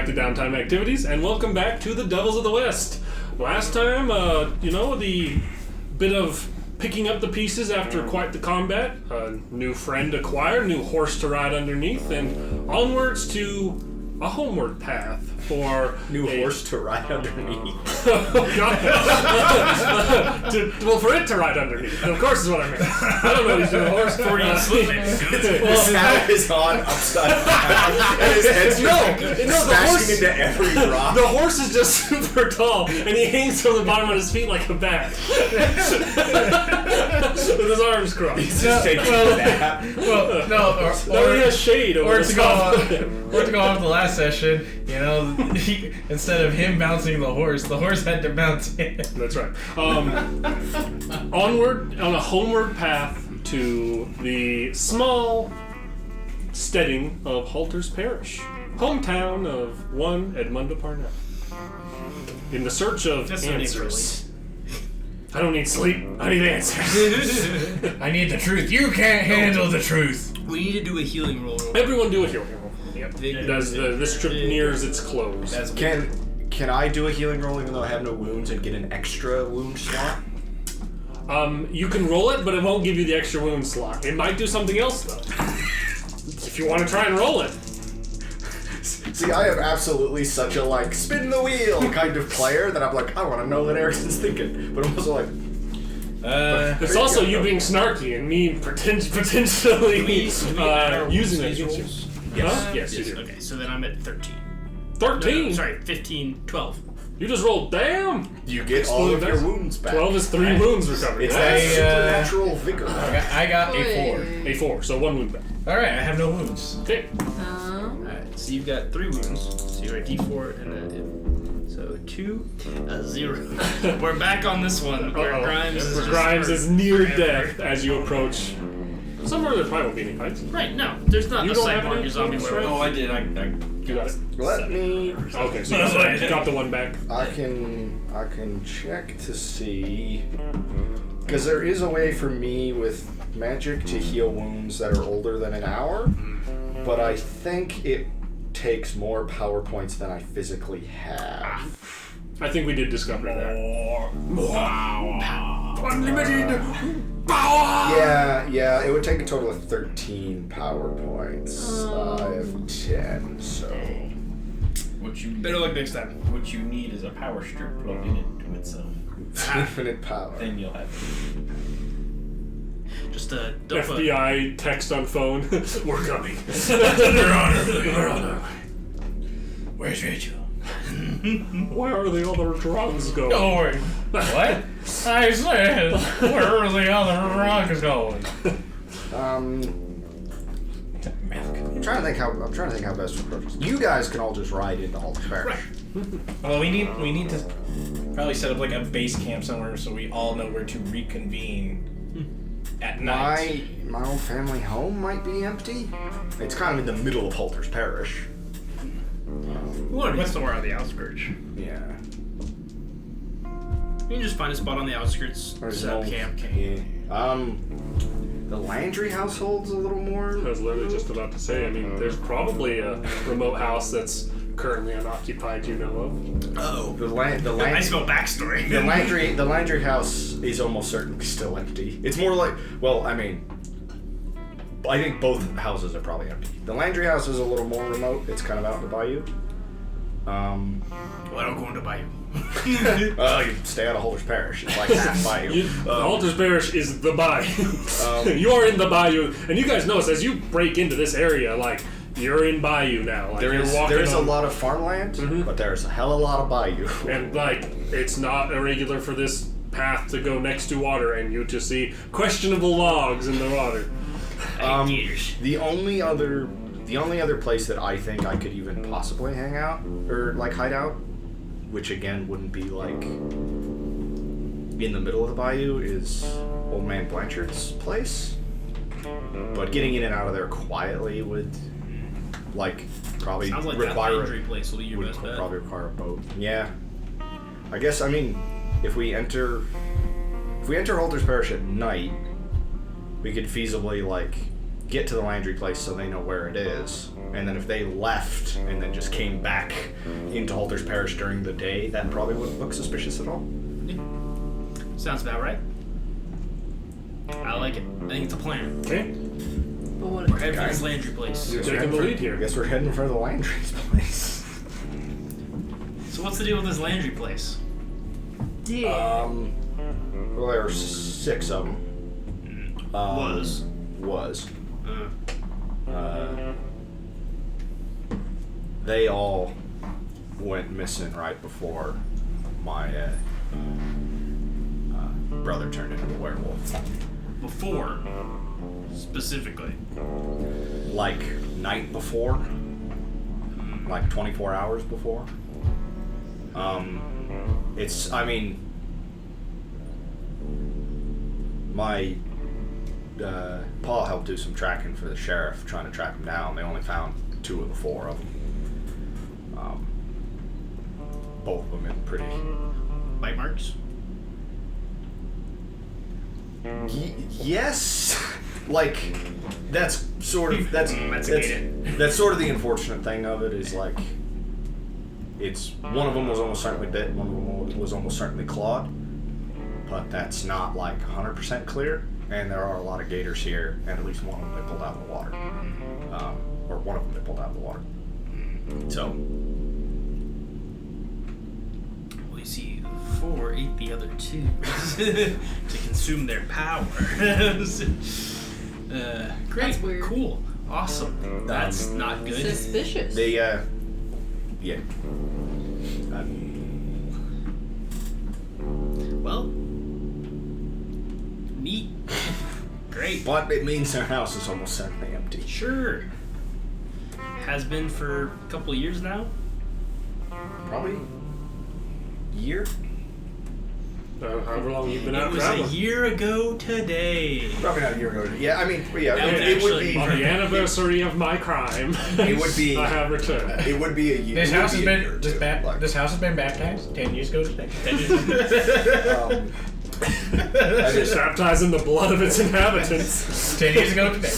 back to Downtime Activities, and welcome back to the Devils of the West. Last time, the bit of picking up the pieces after quite the combat, a new friend acquired, new horse to ride underneath, and onwards to a homeward path for horse to ride underneath. Oh, God. For it to ride underneath. Of course is what I meant. I don't know what he's doing. Horse for you sleeping. His hat is on upside down, and his head's smashing into every rock. The horse is just super tall, and he hangs from the bottom of his feet like a bat. With his arms crossed. He's just taking a nap. Or he has shade over his top. Or to go off the last session, instead of him bouncing the horse had to bounce him. That's right. Onward, on a homeward path to the small steading of Halter's Parish, hometown of one Edmunda Parnell. In the search of answers. I don't need sleep. I need answers. I need the truth. You can't handle the truth. We need to do a healing roll. Everyone do a healing roll. Yep. As this trip nears its close. Can I do a healing roll even though I have no wounds and get an extra wound slot? You can roll it, but it won't give you the extra wound slot. It might do something else, though. If you want to try and roll it. See, I am absolutely such a, spin the wheel kind of player that I'm like, I want to know what Erickson's thinking. But I'm also like... it's also you being snarky and me potentially using it against you. Yes, you do. Okay, so then I'm at 13. 13? No, sorry, 15, 12. You just rolled, damn! You get all of your wounds back. 12 is 3 wounds recovered. It's that supernatural vigor. I got a 4. A 4, so 1 wound back. Alright, I have no wounds. Okay. Alright, so you've got 3 wounds. So you're at D4 and so 2, 0. We're back on this one. Where Grimes is near death as you approach. Somewhere there probably won't be any fights. Right, no. There's not You a don't sight have any zombie strength? werewolf. I did. I You got it. Let me... Okay, so you got the 1 back. I can check to see... Because there is a way for me with magic to heal wounds that are older than an hour, but I think it takes more power points than I physically have. I think we did discover that. Unlimited power! Yeah, it would take a total of 13 power points. I have 10, so... Better luck next time. What you need is a power strip plugged into itself. Infinite power. Then you'll have it. Just FBI text on phone. We're coming. Your Honor. Where's Rachel? Where are the other drugs going? Don't worry. What? I said, where are the other drugs going? I'm trying to think how best to approach this. You guys can all just ride into Halter's Parish. Well, we need to probably set up a base camp somewhere so we all know where to reconvene at night. My old family home might be empty. It's kind of in the middle of Halter's Parish. We want to be somewhere on the outskirts. Yeah. You can just find a spot on the outskirts. Set up camp. Yeah. The Landry household's a little more... I was literally just about to say, there's probably a remote house that's currently unoccupied you know of. Oh. The Landry... I smell backstory. The Landry house is almost certainly still empty. It's more like... Well, I think both houses are probably empty. The Landry house is a little more remote. It's kind of out in the bayou. Well, I don't go into bayou. You stay out of Halter's Parish. It's like half bayou. Halter's Parish is the bayou. You are in the bayou, and you guys notice as you break into this area, you're in bayou now. There is a lot of farmland, but there's a hell of a lot of bayou. And it's not irregular for this path to go next to water, and you to see questionable logs in the water. The only other place that I think I could even possibly hang out or hide out, which again wouldn't be in the middle of the bayou, is Old Man Blanchard's place. But getting in and out of there quietly would probably Sounds like require that Landry place will be your best bet. probably require a boat. Yeah. I guess if we enter Halter's Parish at night, we could feasibly get to the Landry place so they know where it is, and then if they left and then just came back into Halter's Parish during the day, that probably wouldn't look suspicious at all. Sounds about right. I like it. I think it's a plan. Okay. We're heading for this Landry place. You're taking the lead here. I guess we're heading for the Landry's place. So what's the deal with this Landry place? Well, there were 6 of them. Was. They all went missing right before my brother turned into a werewolf. Before, specifically. Like night before, like 24 hours before. My Pa helped do some tracking for the sheriff, trying to track them down. They only found 2 of the 4 of them. Both of them in pretty... Bite marks? Yes! Like, that's sort of... That's sort of the unfortunate thing of it, is like... It's... One of them was almost certainly bit, one of them was almost certainly clawed. But that's not, like, 100% clear. And there are a lot of gators here, and at least one of them they pulled out of the water. Or one of them they pulled out of the water. So... Well, you see, 4 ate the other 2 to consume their power. Great. That's weird. Cool. Awesome. That's not good. Suspicious. They, yeah. Well, neat. Great. But it means their house is almost certainly empty. Sure. Has been for a couple of years now. Probably year? However long you've been It out was traveling. a year ago today. Probably not a year ago. Yeah, I mean, yeah, That would it would actually be... On the anniversary of my crime, It would be... I have returned. It would be a year. This it would house has be a been year or two, like, this house has been baptized 10 years ago today. I just, Baptized in the blood of its inhabitants. 10 years ago today.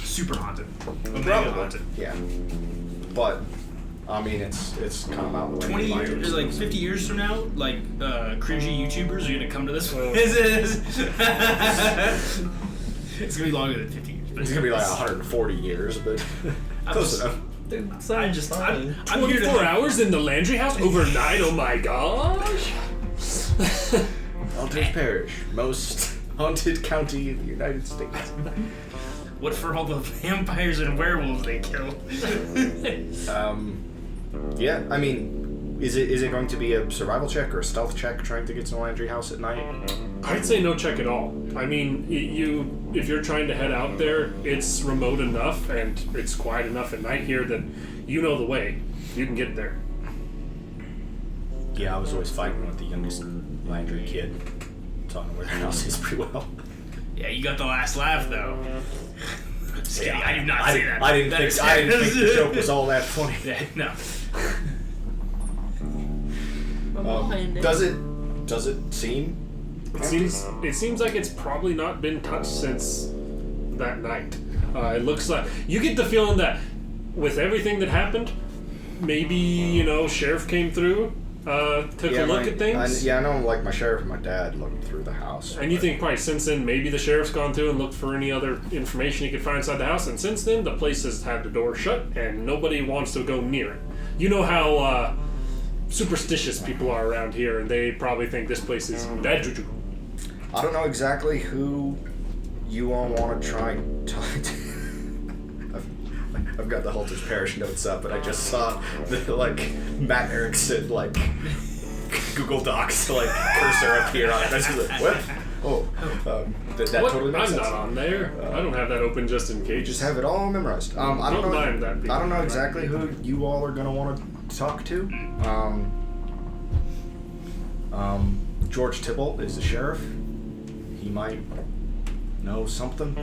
Super haunted. Omega probably, haunted. yeah. But I mean, it's kind of out the way. 20 in my years, ears. like 50 years from now, like cringy YouTubers are gonna come to this one. It's gonna be longer than 50 years. But It's gonna be like 140 years, but close enough. I'm here 24 to hours in the Landry house overnight. Oh my gosh! Halter's Parish, most haunted county in the United States. What for all the vampires and werewolves they killed? Yeah, I mean, is it going to be a survival check or a stealth check trying to get to the Landry house at night? I'd say no check at all. I mean, if you're trying to head out there, it's remote enough and it's quiet enough at night here that you know the way. You can get there. Yeah, I was always fighting with the youngest Landry kid, so I know where their house is pretty well. Yeah, you got the last laugh though. Just kidding, I did not say that. I didn't think the joke was all that funny. Yeah, no. Does it seem? It seems like it's probably not been touched since that night. It looks like you get the feeling that with everything that happened, maybe sheriff came through, took a look at things. I know, like my sheriff and my dad looked through the house. And you think probably since then maybe the sheriff's gone through and looked for any other information he could find inside the house, and since then the place has had the door shut and nobody wants to go near it. You know how superstitious people are around here, and they probably think this place is bad juju. I don't know exactly who you all want to try and talk to. I've got the Halter's Parish notes up, and I just saw the Matt Erickson Google Docs cursor appear on it. I was just like, what? Oh, that What? totally makes I'm sense. not on there. I don't have that open just in case. Just have it all memorized. I don't Don't know. mind that being I don't know memorized. exactly who you all are gonna want to talk to. George Tybalt is the sheriff. He might know something.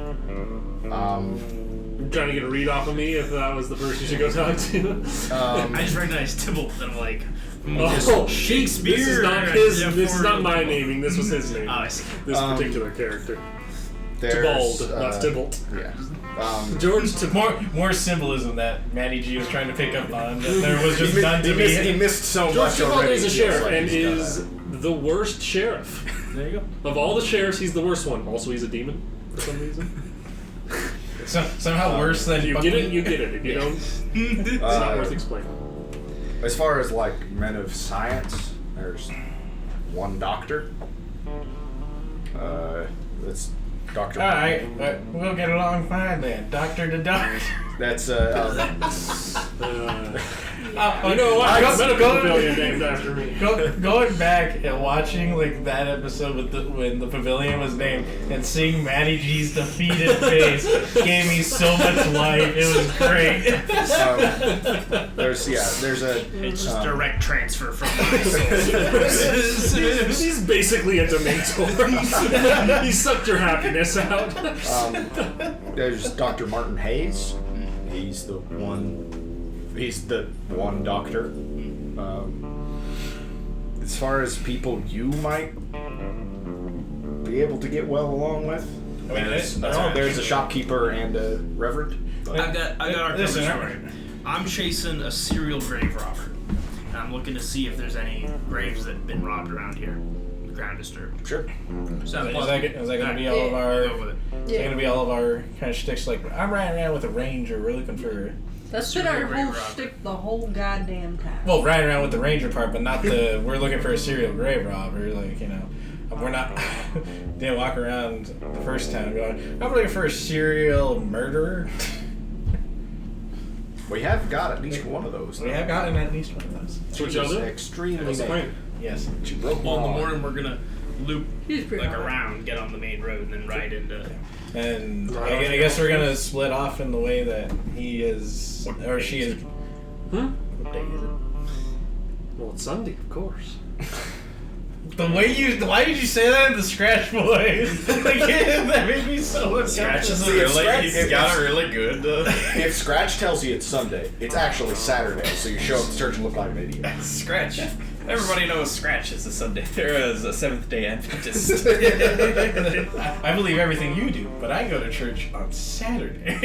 You're trying to get a read off of me if that was the person you should go talk to. I just recognized Tybalt and I'm like, Oh, Shakespeare. This is not his. This is not my naming. This was his name. Oh, I see. This particular character. Tybalt, not Tybalt. Yeah. George Tybalt. More symbolism that Matty G was trying to pick up on. That there was just none to be. He missed so George much Tybalt already. is a sheriff Like and he's is the worst sheriff. There you go. Of all the sheriffs, he's the worst one. Also, he's a demon for some reason. Somehow worse than You get it, you get it. If you don't, it's not worth explaining. As far as like men of science, there's one doctor. That's Dr. All right, we'll get along fine then. Doctor to doctor. That's You know what? I got medical pavilion named after me. Going back and watching like that episode with when the pavilion was named and seeing Matty G's defeated face gave me so much life. It was great. there's a. It's just direct transfer from my soul. He's basically a Dementor. He sucked your happiness out. There's Dr. Martin Hayes. He's the one doctor. As far as people you might be able to get well along with, there's a shopkeeper and a reverend. I got our Listen, coverage covered. I'm chasing a serial grave robber. And I'm looking to see if there's any graves that have been robbed around here. Ground disturbed. Sure. Is that going to be all of our? Is that going to be all of our kind of shticks? Like I'm riding around with a ranger. We're looking for. That's been our whole shtick the whole goddamn time. Well, riding around with the ranger part, but not the. We're looking for a serial grave robber. Like we're not. Didn't walk around the first time going. I'm looking for a serial murderer. We have got at least one of those. We have gotten at least one of those. That's what y'all do? Extremely Explain. Yes. She broke Well, in the my arm. morning we're gonna loop He's pretty like hard. around, get on the main road, and then ride into. And I guess we're gonna split off in the way that he is or she is. What day is it? Well, it's Sunday, of course. The way why did you say that in the Scratch voice? Like, that made me so Scratch is uncomfortable. he's got a really good. If Scratch tells you it's Sunday, it's actually Saturday, so you show up to church and look like an idiot. Scratch. Everybody knows Scratch is a Sunday. There is a Seventh-day Adventist. I believe everything you do, but I go to church on Saturday.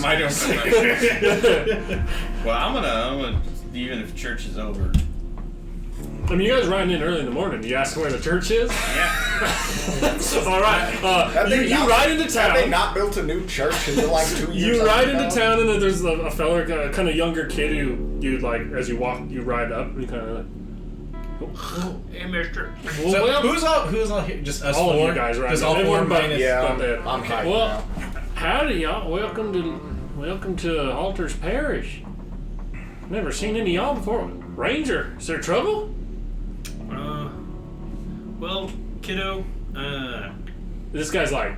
I don't. Well, I'm gonna even if church is over. I mean, you guys riding in early in the morning. You ask where the church is? Yeah. All right. You ride into town. Have they not built a new church in like 2 years? You ride into town, and then there's a fella, kind of younger kid who you like as you walk, you ride up, and you kind of like. Hey, mister. So who's all here? Just us all four? of you guys right Just now. all four Everyone but- minus. Yeah, But, I'm hyped well, now. howdy, y'all. Welcome to Halter's Parish. Never seen any of y'all before. Ranger, is there trouble? Well, kiddo, This guy's like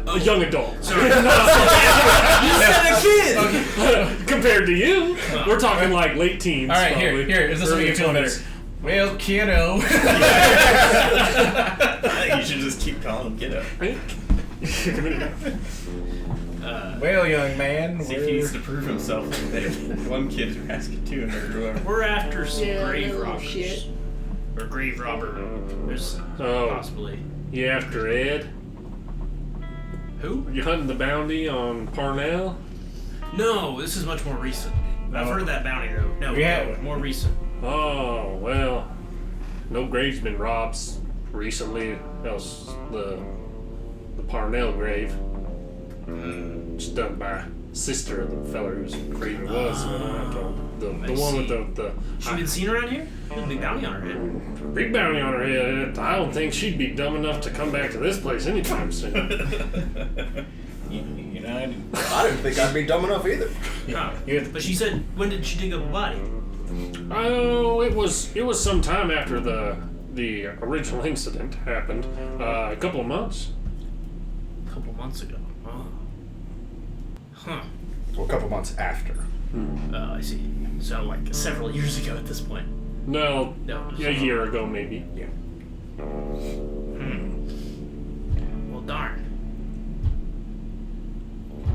a young adult. sorry. Compared to you, we're talking like late teens. All right, probably. here. Is this Early make you feel better? 20s. Well, kiddo. I think you should just keep calling him kiddo. Well, young man. See if he needs to prove himself. One kid who has to two and whoever. We're after some Yeah, grave little robbers. shit. Or grave robbers, Oh. possibly. You after Ed? Who? You hunting the bounty on Parnell? No, this is much more recent. I've heard of that bounty though. No, Yeah. more recent. Oh, well, no grave's been robbed recently. Else the Parnell grave. It's done by sister of the fella whose grave it was. The one with the She been seen around here? There's a big bounty on her head. big bounty on her head. I don't think she'd be dumb enough to come back to this place anytime soon. You know, I didn't think I'd be dumb enough either. But she said, when did she dig up a body? Oh, it was some time after the original incident happened. A couple of months. A couple months ago. Oh. Huh. Well, a couple months after. Oh, I see. So, like, several years ago at this point. No, No. a year ago maybe. Yeah. Well, darn.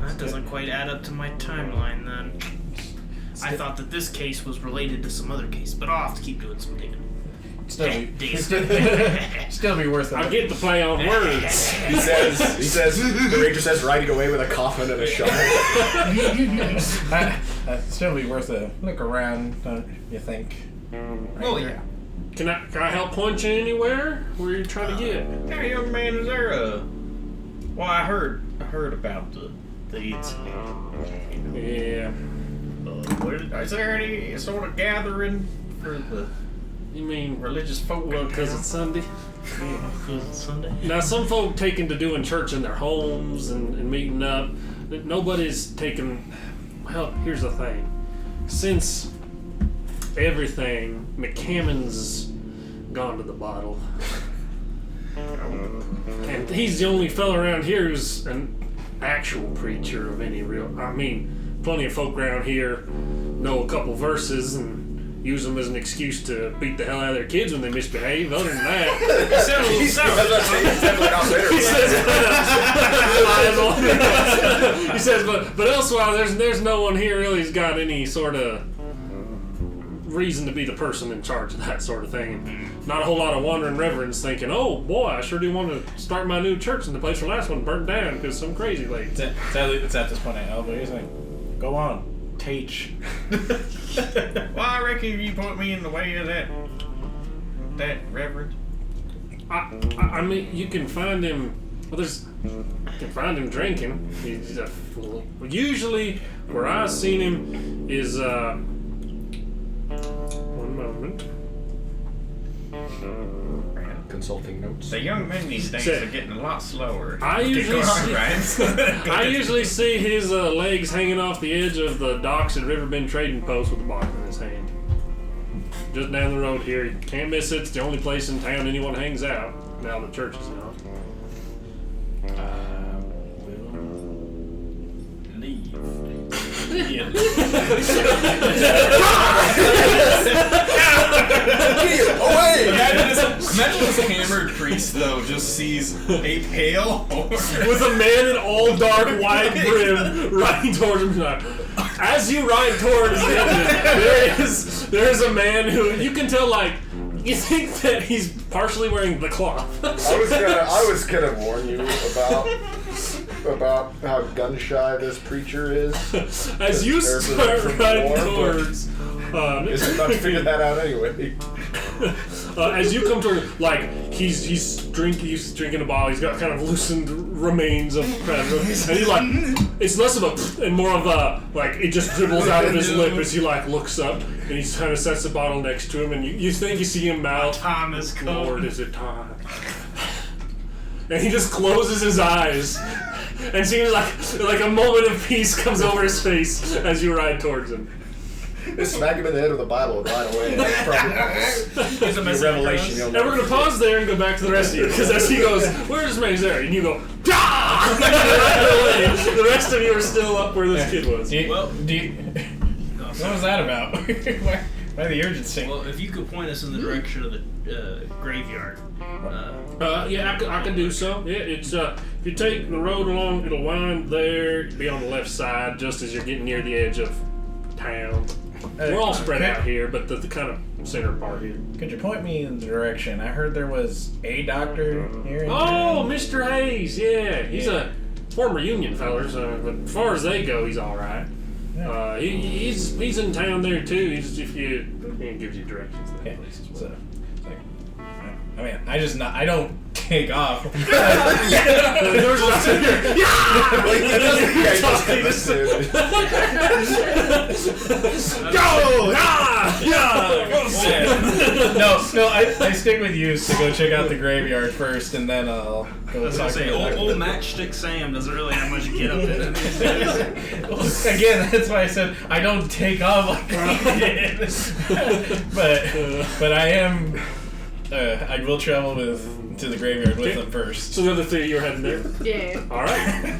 That doesn't quite add up to my timeline, then. I thought that this case was related to some other case, but I'll have to keep doing some digging. Still be worth I it. get to play on words. He says, the ranger says, riding away with a coffin and a shovel. Still be worth a look around, don't you think? Oh yeah. Can I help point you anywhere? Where you trying to get? Hey, young man, is there a... Well, I heard about the incident. Yeah. Is there any sort of gathering for the You mean religious folk? well, because it's Sunday? Because it's Sunday. Now, some folk taking to doing church in their homes and meeting up. Nobody's taking. Well, here's the thing. Since everything, McCammon's gone to the bottle. And he's the only fella around here who's an actual preacher of any real. I mean, plenty of folk around here know a couple verses and use them as an excuse to beat the hell out of their kids when they misbehave. Other than that, he says, but elsewise, there's no one here really who's got any sort of reason to be the person in charge of that sort of thing. Not a whole lot of wandering reverends thinking, oh boy, I sure do want to start my new church and the place where the last one burnt down because some crazy lady. It's at this point I elbow. He's like, go on, teach. Well, I reckon you point me in the way of that reverend. I mean, you can find him. Well, you can find him drinking. He's a fool. Usually, where I've seen him is one moment. Consulting notes. The young men these days are getting a lot slower. I usually see his legs hanging off the edge of the docks at Riverbend Trading Post with a bottle in his hand. Just down the road here. You can't miss it. It's the only place in town anyone hangs out. Now the church is gone. Leave. Imagine this hammered priest though just sees a pale horse With a man in all dark white brim riding towards him. As you ride towards him, there's a man who you can tell, like, you think that he's partially wearing the cloth. I was gonna warn you about how gun shy this preacher is. As you start riding towards, Is it not to figure that out anyway? as you come toward, like, he's drinking a bottle. He's got kind of loosened remains of crap, and he like, it's less of a and more of a like it just dribbles out of his lip as he like looks up and he kind of sets the bottle next to him, and you think you see him mouth, Time has come. Lord, is it time? And he just closes his eyes, and seems like a moment of peace comes over his face as you ride towards him. Just smack him in the head with a Bible right away. That's probably a revelation. You'll And we're gonna pause there and go back to the rest of you, because as he goes, "Where's May's there?" and you go, "Gah!" The rest of you are still up where this kid was. What was that about? Why the urgency? Well, if you could point us in the direction of the graveyard. Yeah, I can do so. Yeah, it's if you take the road along, it'll wind there, be on the left side, just as you're getting near the edge of town. We're all spread out here, but the kind of center part here. Could you point me in the direction? I heard there was a doctor here. Oh, Mr. Hayes, yeah. He's a former Union fellers, but as far as they go, he's all right. He's in town there too. He gives you directions to that place as well. So, I mean, I don't take off. No, I stick with you to go check out the graveyard first, and then I'll go. I was gonna say, old Matchstick Sam doesn't really have much to get up in. Again, that's why I said I don't take off like but I am. I will travel to the graveyard with them first. So the other three, you're heading there. Yeah. All right.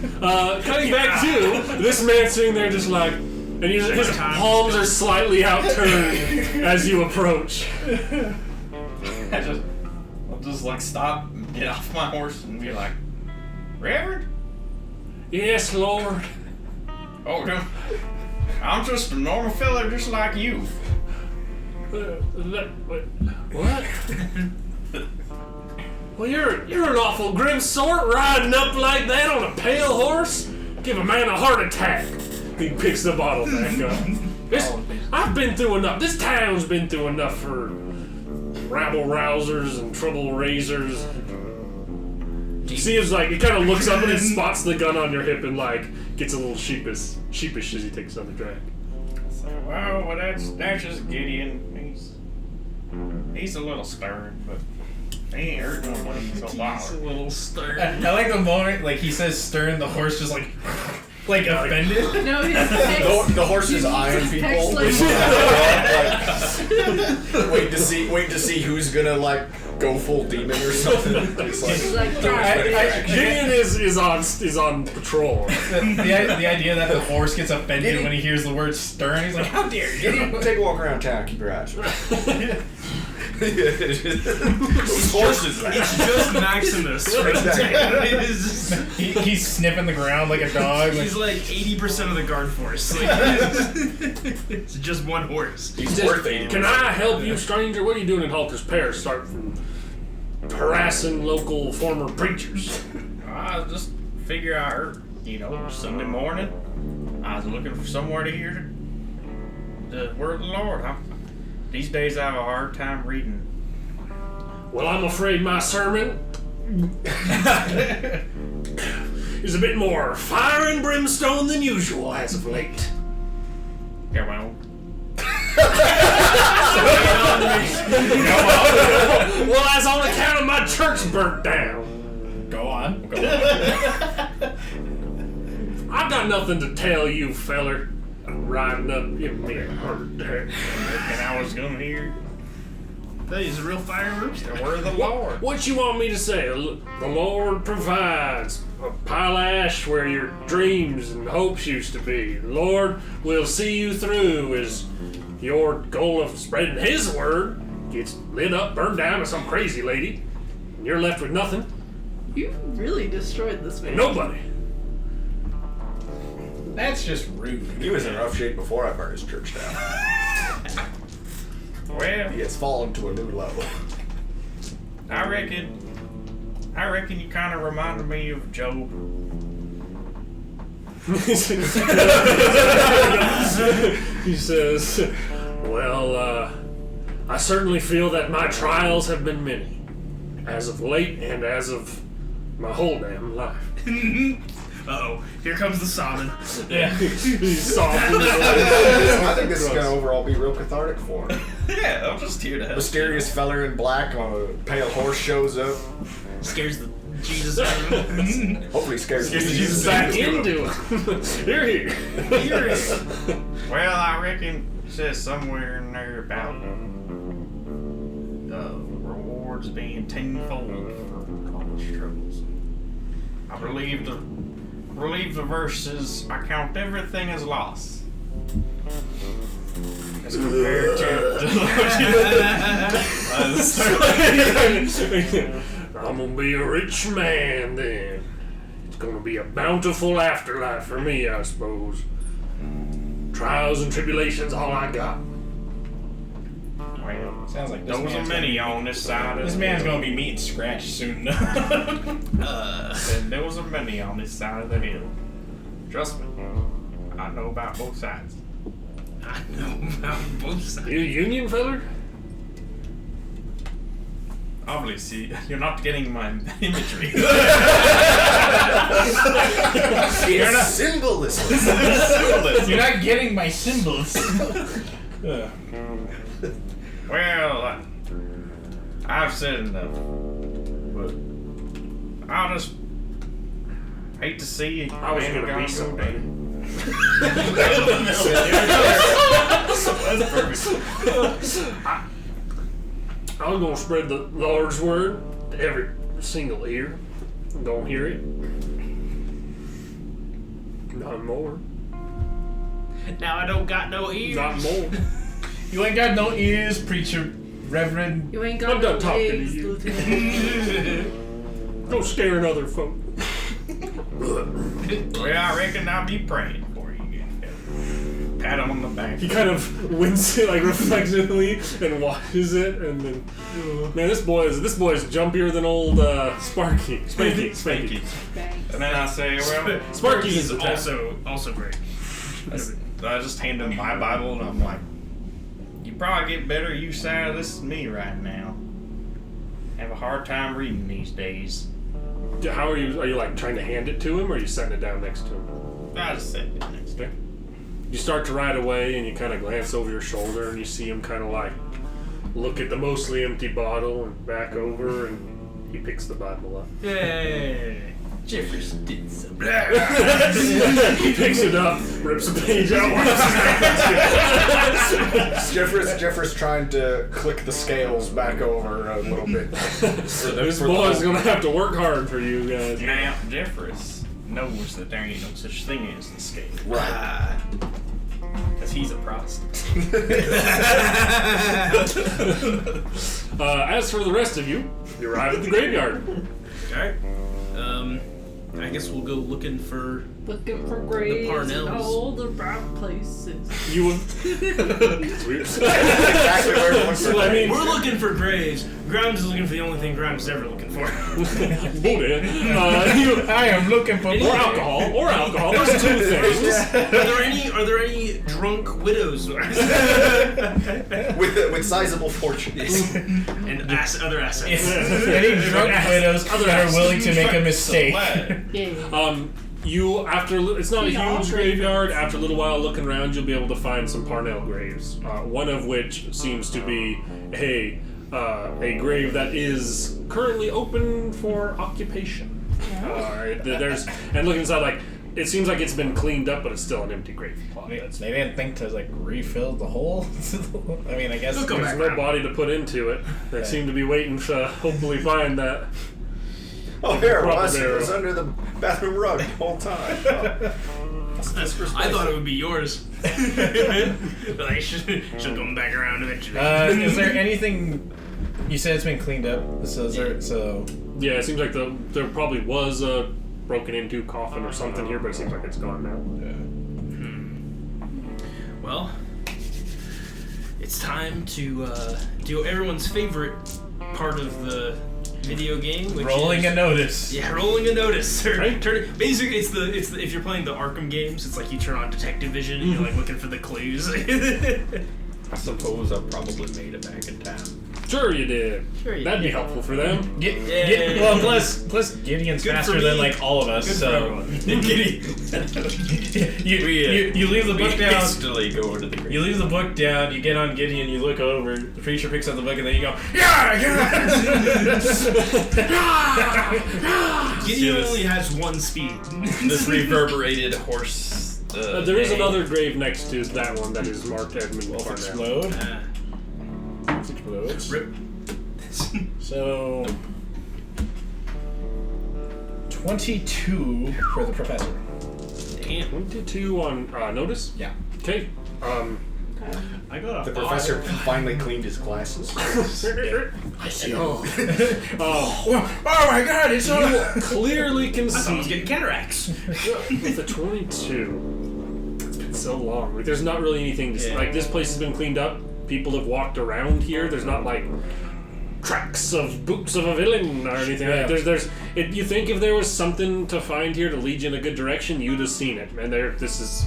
Cutting back to this man sitting there, just like, and his palms are slightly outturned as you approach. I'll just like stop and get off my horse and be like, Reverend? Yes, Lord. Oh, no. I'm just a normal fella just like you. What? Well, you're an awful grim sort, riding up like that on a pale horse. Give a man a heart attack. He picks the bottle back up. I've been through enough. This town's been through enough for rabble rousers and trouble raisers. He seems like he kind of looks up and he spots the gun on your hip and like gets a little sheepish as he takes another drag. Well, that's just Gideon. He's a little stern, but he ain't hurt nobody so far. He's a little stern. I like the moment, like, he says stern, the horse just, like offended. No, his text, The horse is eyeing people. text like, Wait to see who's gonna like go full demon or something. It's like, like Gideon is on patrol. The idea that the horse gets offended when he hears the word stern, he's like, how dare you? take a walk around town, keep your eyes open. Those horses, man. It's just Maximus. He's sniffing the ground like a dog. He's like 80% of the guard force. Like, it's just one horse. He's worth 80%. Can I help you, stranger? What are you doing in Halter's Parish? Start from harassing local former preachers. I just figure out, Sunday morning, I was looking for somewhere to hear the word of the Lord. These days I have a hard time reading. Well, I'm afraid my sermon is a bit more fire and brimstone than usual as of late. Yeah, well, Well, that's on account of my church burnt down. Go on. I've got nothing to tell you, feller. Riding up, giving me a heart attack. and I was gonna hear He's a real fire rooster. the word of the Lord. What you want me to say? The Lord provides a pile of ash where your dreams and hopes used to be. The Lord will see you through as your goal of spreading His word gets lit up, burned down to some crazy lady, and you're left with nothing. you really destroyed this man. Nobody. That's just rude. He was in rough shape before I burned his church down. Well, He has fallen to a new level. I reckon you kind of reminded me of Job. He says, well, I certainly feel that my trials have been many, as of late and as of my whole damn life. Uh-oh, here comes the sobbing. Yeah. He's soft. I think this is gonna overall be real cathartic for him. Yeah, I'm just here to help. Mysterious feller in black on a pale horse shows up. Scares the Jesus out of him. Hopefully scares the He's back into it. Here. Well, I reckon it says somewhere in there about rewards being tenfold for all the struggles. I believe the verses, I count everything as loss. As compared to I'm gonna be a rich man then. It's gonna be a bountiful afterlife for me, I suppose. Trials and tribulations, all I got. well, Sounds like this those are man's many gonna on this side be, of this the man's hill. gonna be meat and scratch soon enough. And there was a many on this side of the hill. Trust me, I know about both sides. I know about both sides. You a Union feller? Obviously, you're not getting my imagery. It's symbolism. You're not getting my symbols. Well, I've said enough, but I'll just hate to see you. I was gonna be somebody. I was gonna spread the Lord's word to every single ear. I'm gonna hear it. Not more. Now I don't got no ears. Not more. You ain't got no ears, preacher, reverend. You ain't I'm got done no talking to legs, you. Lieutenant. Don't scaring other folk. Well, I reckon I'll be praying for you. pat him on the back. He kind of winces like reflectively and watches it, and then man, this boy is jumpier than old Spanky. Spanky. And then I say, well, Sparky's also great. I just hand him my Bible and I'm like, you probably get better use out of this than me right now. Have a hard time reading these days. How are you? Are you like trying to hand it to him, or are you setting it down next to him? I just said it next to him. You start to ride away, and you kind of glance over your shoulder, and you see him kind of like look at the mostly empty bottle and back over, and he picks the Bible up. Yay! Jefferson did something. He picks it up, rips a page out. Jeffers trying to click the scales back over a little bit. This boy's gonna have to work hard for you guys. Now, Jeffers knows that there ain't no such thing as the scale. Right. Because he's a prostitute. As for the rest of you, you arrive at the graveyard. Alright. I guess we'll go looking for Looking for graves in Parnells. all the right places. You will. Exactly where to look for I mean, We're looking for graves. Grimes is looking for the only thing Grimes is ever looking for. I am looking for or alcohol. Those two things. Are there any drunk widows with sizable fortunes. and other assets? any drunk widows that are willing to make a mistake. Yeah. You it's not a huge graveyard. After a little while looking around, you'll be able to find some Parnell graves. One of which seems to be a grave that is currently open for occupation. There's and looking inside, like it seems like it's been cleaned up, but it's still an empty grave plot. They didn't think to like refill the hole. I mean, I guess They'll come There's back no around. body to put into it. They seem to be waiting to hopefully find that. Oh, there it Proper was. It barrel. was under the bathroom rug the whole time. Oh. I thought it would be yours. Like, she'll come back around eventually. Is there anything? You said it's been cleaned up. So Yeah, it seems like there probably was a broken into coffin or something here, but it seems like it's gone now. Well, it's time to do everyone's favorite part of the video game, which rolling is, a notice. Yeah, rolling a notice. Right. Basically, it's the if you're playing the Arkham games, it's like you turn on detective vision and you're like looking for the clues. I suppose I probably made it back in time. Sure you did. Sure you That'd be did. helpful for them. Well, plus Gideon's Good for faster me. than like all of us. Good for so everyone. you leave the book down. Hastily go into the grave. You leave the book down. You get on Gideon. You look over. The preacher picks up the book, and then you go, yeah. Gideon only has one speed. This reverberated horse. There is another grave next to that one that is marked Edmund Parnell. Explode. Explodes. Rip. So 22 for the professor. Damn. 22 on notice? Yeah. Okay. I got The professor finally cleaned his glasses. I see. Oh, Oh my God! It's all. clearly can I thought I was see getting cataracts. with the 22. It's been so long. Like, there's not really anything to see. Like, this place has been cleaned up. People have walked around here. There's not like tracks of boots of a villain or anything. Yeah. Like, you think if there was something to find here to lead you in a good direction, you'd have seen it. And this is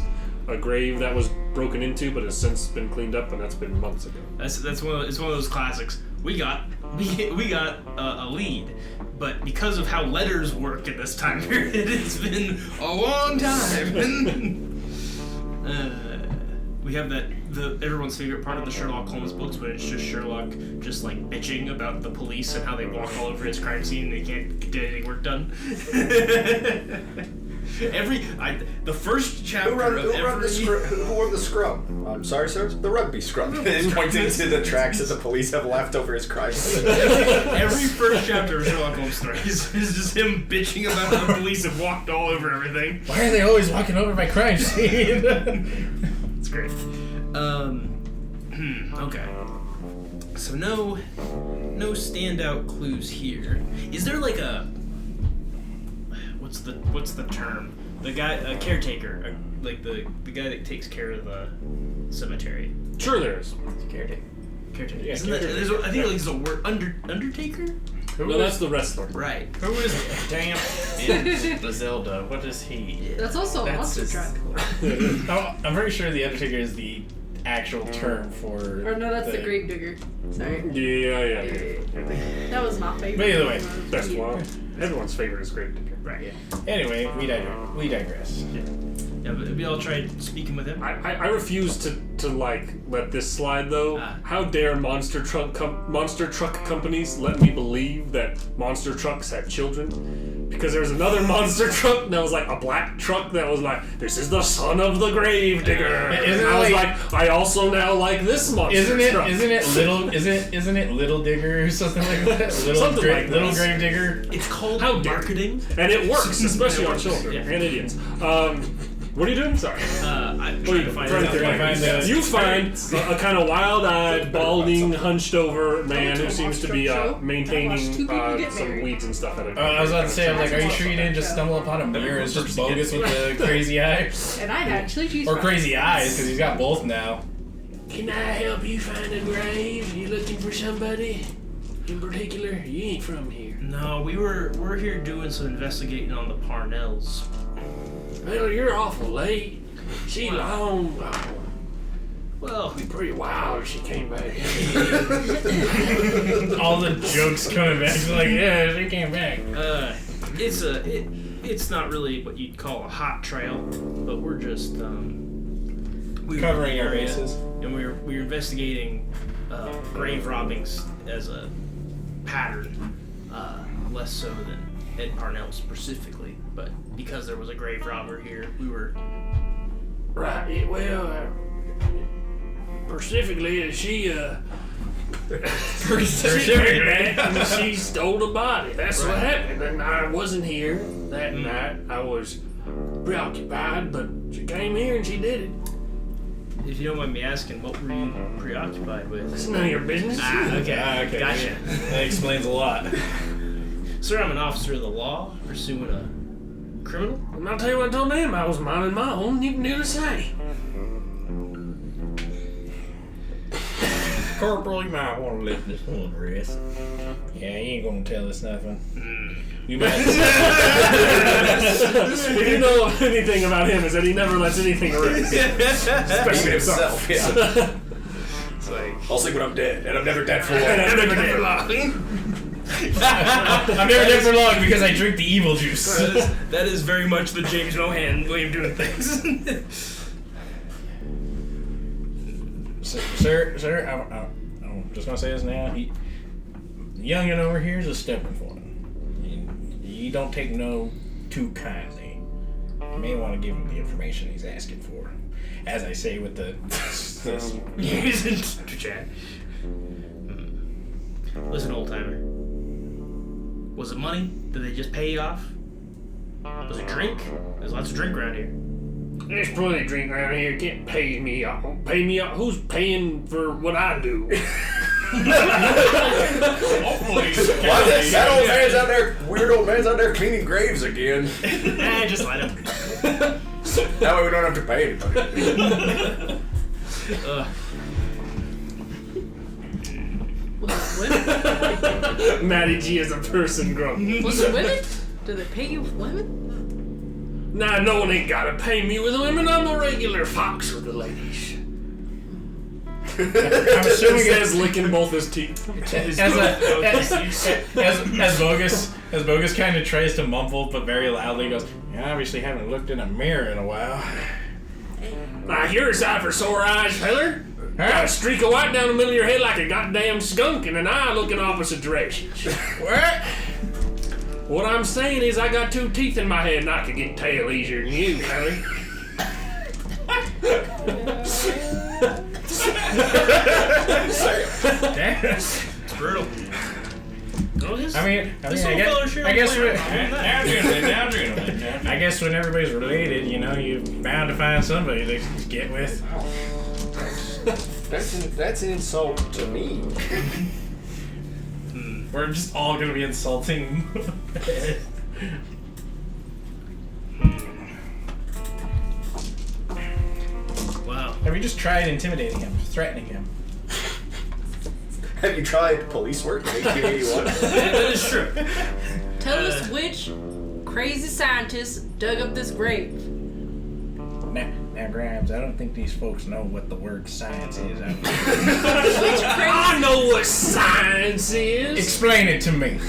a grave that was broken into, but has since been cleaned up, and that's been months ago. It's one of those classics. We got a lead, but because of how letters work at this time period, it's been a long time. We have everyone's favorite part of the Sherlock Holmes books, but it's just Sherlock just like bitching about the police and how they walk all over his crime scene and they can't get any work done. The first chapter Who wrote the scrub? I'm sorry, sir. The rugby scrub. Pointing to the tracks that the police have left over his crime scene. Every first chapter of Sherlock Holmes stories is just him bitching about how the police have walked all over everything. Why are they always walking over my crime scene? It's great. Okay. So no standout clues here. Is there like a what's the term? The guy, a caretaker, like the guy that takes care of the cemetery. Sure, there is. Caretaker. Caretaker. Yeah, Isn't that, caretaker. I think like it's a word. Undertaker. No, that's the wrestler. Right. Who is damn in Zelda? What is he? That's also a That's monster just- truck. I'm very sure the Undertaker is the actual term for. Or no, that's the grave digger. Sorry. Yeah. That was my favorite. But either way, Best one. Everyone's favorite is Grave Digger. Right. Yeah. Anyway, we digress. Yeah, but we all tried speaking with him. I refuse to like let this slide though. How dare monster truck companies let me believe that monster trucks have children? Because there's another monster truck that was like a black truck that was like, this is the son of the grave digger. Isn't And I it was like- like, I also now like this monster truck. Isn't it Little Digger or something like that? Something like Little that. Grave Digger. It's called How dare marketing. And it works, especially It on works, children yeah. and idiots. What are you doing? Sorry. I'm What are trying you to find trying out. to find the- You find a kind of wild-eyed, balding, hunched-over man who seems to be maintaining some weeds and stuff at a I was about to say, I'm like, are you sure you didn't just stumble upon a mirror? It's just bogus with the crazy eyes, And I'd actually choose or crazy eyes because he's got both now. Can I help you find a grave? You looking for somebody in particular? You ain't from here. No, we're here doing some investigating on the Parnells. Well, you're awful late. She long. Well, Be pretty wild if she came back. All the jokes coming back, like, yeah, she came back. it's not really what you'd call a hot trail, but we're just Covering our bases. and we're investigating grave robbings as a pattern, less so than Ed Parnell specifically, but because there was a grave robber here, we were. Right. Well, specifically, she she stole the body. That's what happened. And I wasn't here that night. I was preoccupied, but she came here and she did it. If you don't mind me asking, what were you preoccupied with? It's none of your business. Okay, gotcha. That explains a lot. Sir, I'm an officer of the law, pursuing a criminal. And I'll tell you what I told them. I was minding my own. You can do the same. Corporal, you might want to let this one rest. Yeah, he ain't gonna tell us nothing. You might. If you know anything about him, is that he never lets anything rest. Especially himself, yeah. It's like, I'll sleep when I'm dead, and I'm never dead for And long. I'm never dead. I'm never dead for long because I drink the evil juice. that is very much the James Mohan way of doing things. Sir, I'm just gonna say this now. The youngin' over here is a stepping stone. You don't take no too kindly. You may want to give him the information he's asking for. As I say with the to chat. Listen, old timer. Was it money? Did they just pay you off? Was it drink? There's lots of drink around here. There's plenty of drink around here. Can't pay me off. Pay me off. Who's paying for what I do? That old man's out there, weird old man's out there cleaning graves again. Just let him. That way we don't have to pay anybody. Was it women? Matty G is a person growing. Was it women? Do they pay you with women? Nah, no one ain't gotta pay me with women. I'm a regular fox with the ladies. I'm assuming He says licking both his teeth. as Bogus kind of tries to mumble but very loudly goes, "You obviously haven't looked in a mirror in a while." Now, you're a sight for sore eyes, feller. Got a streak of white down the middle of your head like a goddamn skunk and an eye looking opposite directions. What? What I'm saying is I got 2 teeth in my head and I could get tail easier than you, feller. It's brutal. I guess when everybody's related, you know, you're bound to find somebody to get with. That's an insult to me. We're just all gonna be insulting. Have you just tried intimidating him, threatening him? Have you tried police work in 1881? That is true. Tell us which crazy scientist dug up this grave. Now, Grimes, I don't think these folks know what the word science is. I know what science is. Explain it to me.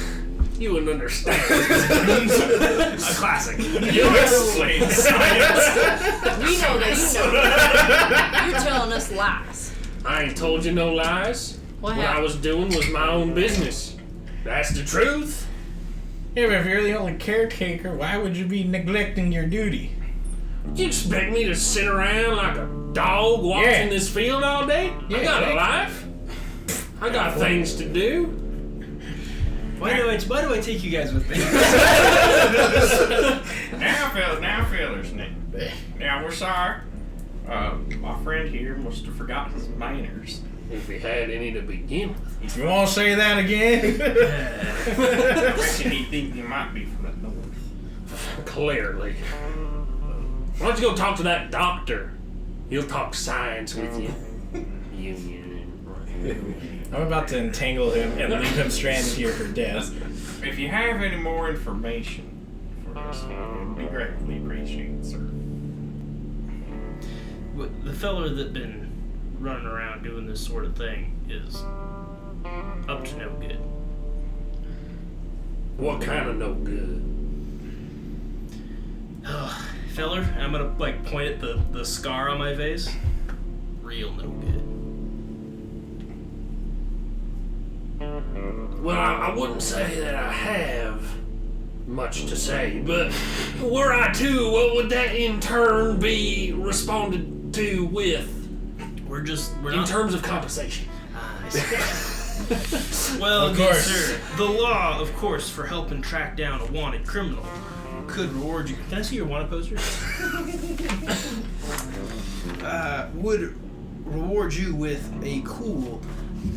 You wouldn't understand. A classic. You explain science. We know that you know. You're telling us lies. I ain't told you no lies. What What I happened? was doing was my own business. That's the truth. Yeah, but if you're the only caretaker, why would you be neglecting your duty? You expect me to sit around like a dog watching Yeah. this field all day? I Yeah, got a yeah. life. I got things to do. Why do I take you guys with me? Now, fellas, now we're sorry. My friend here must have forgotten his manners. If he had any to begin with. If you want to say that again, I reckon he think you might be from the north. Clearly. Why don't you go talk to that doctor? He'll talk science with you. I'm about to entangle him and leave him stranded here for death. If you have any more information for us, it would be greatly appreciated, sir. The feller that been running around doing this sort of thing is up to no good. What kind of no good? Feller, I'm gonna point at the scar on my face. Real no good. Well, I wouldn't say that I have much to say, but were I to, what would that in turn be responded to with We're in not. terms of compensation? I see. Well, Of good course. sir. The law, of course, for helping track down a wanted criminal could reward you. Can I see your wanted poster? Would reward you with a cool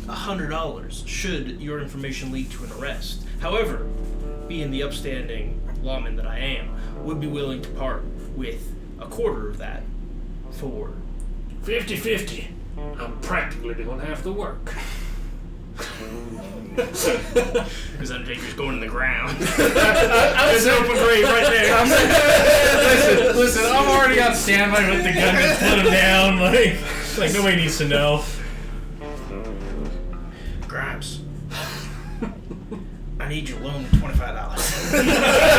$100 should your information lead to an arrest. However, being the upstanding lawman that I am, would be willing to part with a quarter of that for 50-50. I'm practically doing half the work. because Undertaker's going in the ground. There's an open grave right there. Listen, I'm already on standby with the gun to put him down. Like nobody needs to know. Grimes, I need your loan of $25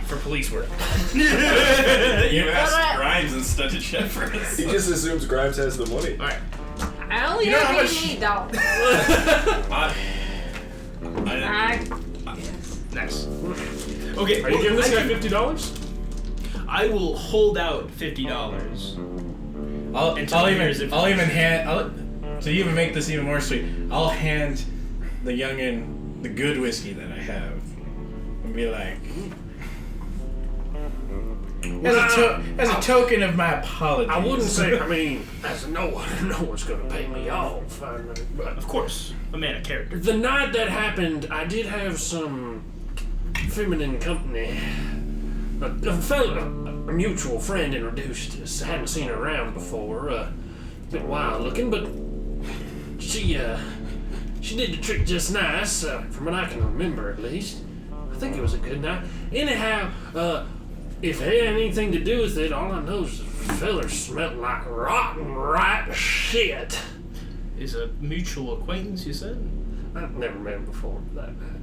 for police work. You Alright. asked Grimes instead of Jeffers. He just assumes Grimes has the money. All right. I only You know have how much- $88. I Nice. Okay. Are you giving this guy $50? I will hold out $50. I'll even hand. To even make this even more sweet, I'll hand the youngin the good whiskey that I have, and be like, as a token of my apologies. I wouldn't say, I mean, as no one's going to pay me off. But Of course, a man of character. the night that happened, I did have some feminine company. A fellow, a mutual friend introduced us. I hadn't seen her around before. A bit wild looking, but she did the trick just nice, from what I can remember at least. I think it was a good night. Anyhow, if it had anything to do with it, all I know is the feller smelled like rotten right shit. Is a mutual acquaintance, you said? I've never met him before that night.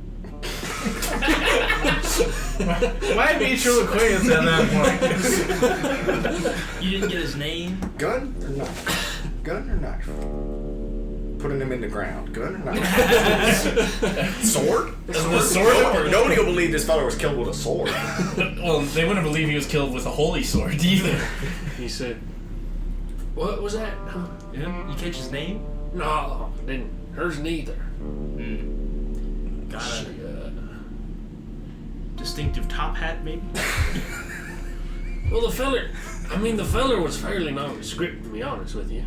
Why mutual acquaintance at that point? You didn't get his name? Gun or knife? Gun or knife? Putting him in the ground. Gun or knife? Sword? The sword? Nobody will believe this fellow was killed with a sword. Well, they wouldn't believe he was killed with a holy sword either. He said, "What was that?" Yeah. You catch his name? No, didn't. Hers neither. Got She, a distinctive top hat, maybe? well, the feller was fairly nondescript, to be honest with you.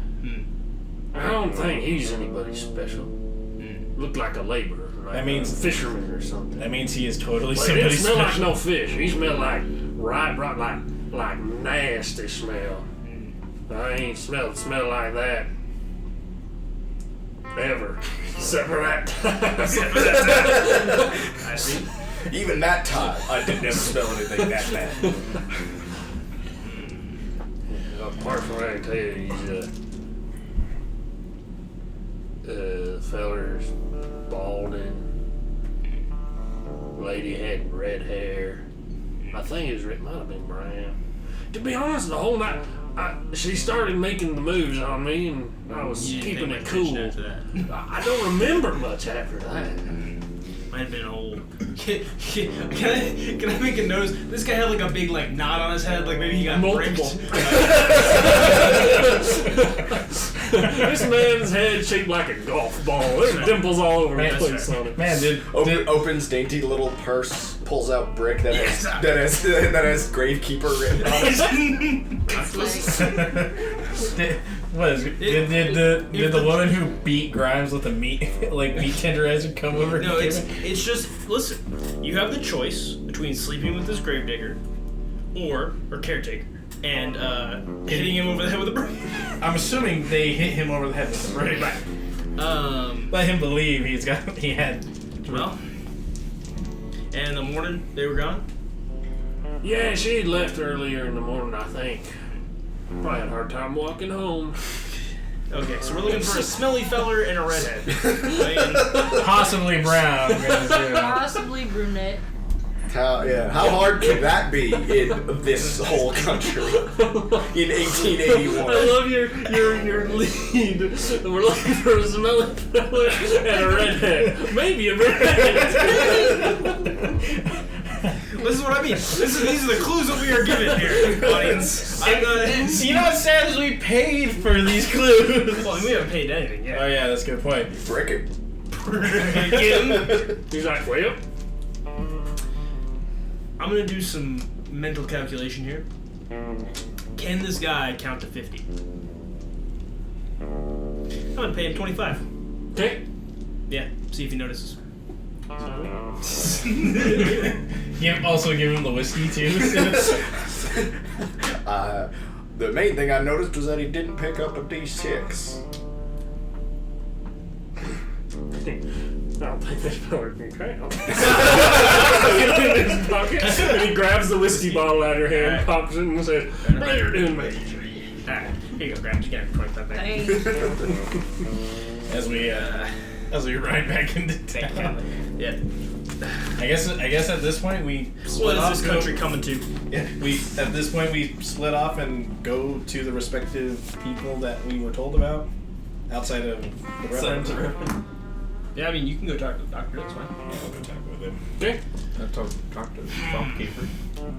I don't think he's anybody special. Looked like a laborer, like That means- a fisherman or something. That means he is totally But he somebody didn't smell like special. no fish. He smelled like right, like like nasty smell. I ain't smelled smell like that ever, except for that time. I see. Even that time, I didn't ever smell anything that bad. Apart from what I can tell you, he's the feller's balding. Lady had red hair. I think it might have been brown. To be honest, the whole night, she started making the moves on me, and I was keeping it cool. After that. I don't remember much after that. Might have been old. Can I make a notice? This guy had like a big like knot on his head, like maybe he got Multiple. bricked. This man's head shaped like a golf ball. There's dimples all over the place on it. Man, Opens dainty little purse, pulls out brick that has gravekeeper written on it. Did the woman who beat Grimes with a meat tenderizer come over? No, it's just listen. You have the choice between sleeping with this gravedigger or caretaker and hitting him over the head with a brick. I'm assuming they hit him over the head with a brick. Let him believe he had. Well, and in the morning they were gone. Yeah, she had left earlier in the morning, I think. Probably had a hard time walking home. Okay, so we're looking for a smelly feller and a redhead. Possibly brown. Possibly brunette. How hard can that be in this whole country in 1881? I love your lead. We're looking for a smelly fella and a redhead. Maybe a redhead. This is what I mean. These are the clues that we are given here, audience. You know what sad is we paid for these clues. Well, we haven't paid anything yet. Oh yeah, that's a good point. Brick it. He's like, well, I'm gonna do some mental calculation here. Can this guy count to 50? I'm gonna pay him 25. okay. Yeah, see if he notices. Also give him the whiskey too. The main thing I noticed was that he didn't pick up a D6. I don't think this fella can count. In his pocket, and he grabs the whiskey bottle out of your hand, pops it, and says, "Better than me." Alright, here you go, Graham. You got 25 back. Thanks. As we ride back into town. Yeah. I guess at this point we split What off. is this country coming to? Yeah, we split off and go to the respective people that we were told about outside of the reference. Yeah, I mean, you can go talk to the doctor. That's fine. Yeah, I'll go talk with him. Okay. I talk to the shopkeeper.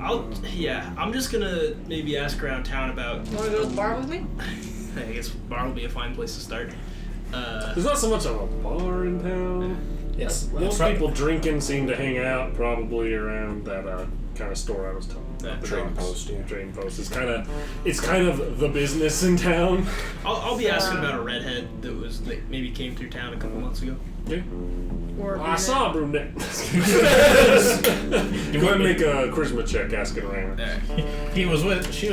I'm just gonna maybe ask around town about. Wanna go to the bar with me? I guess bar will be a fine place to start. There's not so much of a bar in town. Yes, Most people drinking seem to hang out probably around that kind of store I was talking about. The Trading docks. post, yeah. Trading post. It's kind of the business in town. I'll be asking about a redhead that maybe came through town a couple months ago. Yeah. Or I saw a brunette. Go ahead and make a charisma check asking around. she was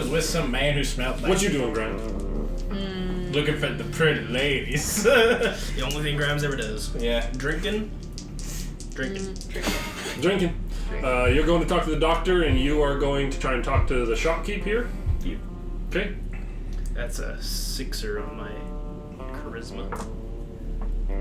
with some man who smelled like What you doing, Graham? looking for the pretty ladies. The only thing Grimes ever does. Yeah. Drinking. Drinking. You're going to talk to the doctor, and you are going to try and talk to the shopkeep here? Yep. Okay. That's a 6er on my charisma.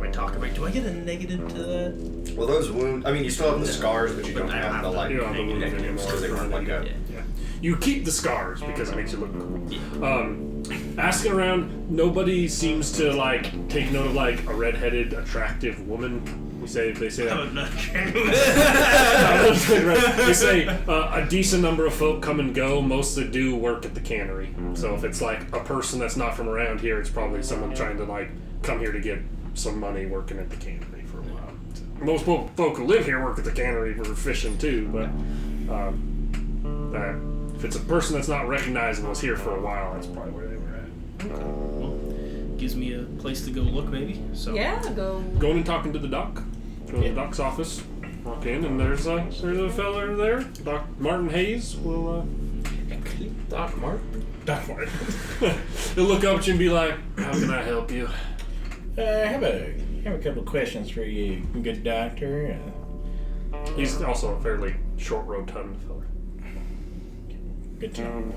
My talk about. Do I get a negative to that? Well, those wounds. I mean, you still have the scars, but you don't I have the don't like You don't have the wounds anymore. because they weren't like a. Yeah. You keep the scars because it makes you look cool. Yeah. Asking around, nobody seems to take note of a redheaded, attractive woman. They say that. They say a decent number of folk come and go. Most that do work at the cannery. So if it's a person that's not from around here, it's probably someone trying to come here to get some money working at the cannery for a while. Most folk who live here work at the cannery for fishing too, but if it's a person that's not recognized and was here for a while, that's probably where they were at. Gives me a place to go look, maybe. So Yeah, go. Going and talking to the doc. Go to the doc's office. Walk in, and there's a fella there. Doc Martin Hayes will Doc Martin. He'll look up at you and be like, "How can I help you?" I have a couple questions for you, good doctor. He's also a fairly short, rotund fella. Good to know.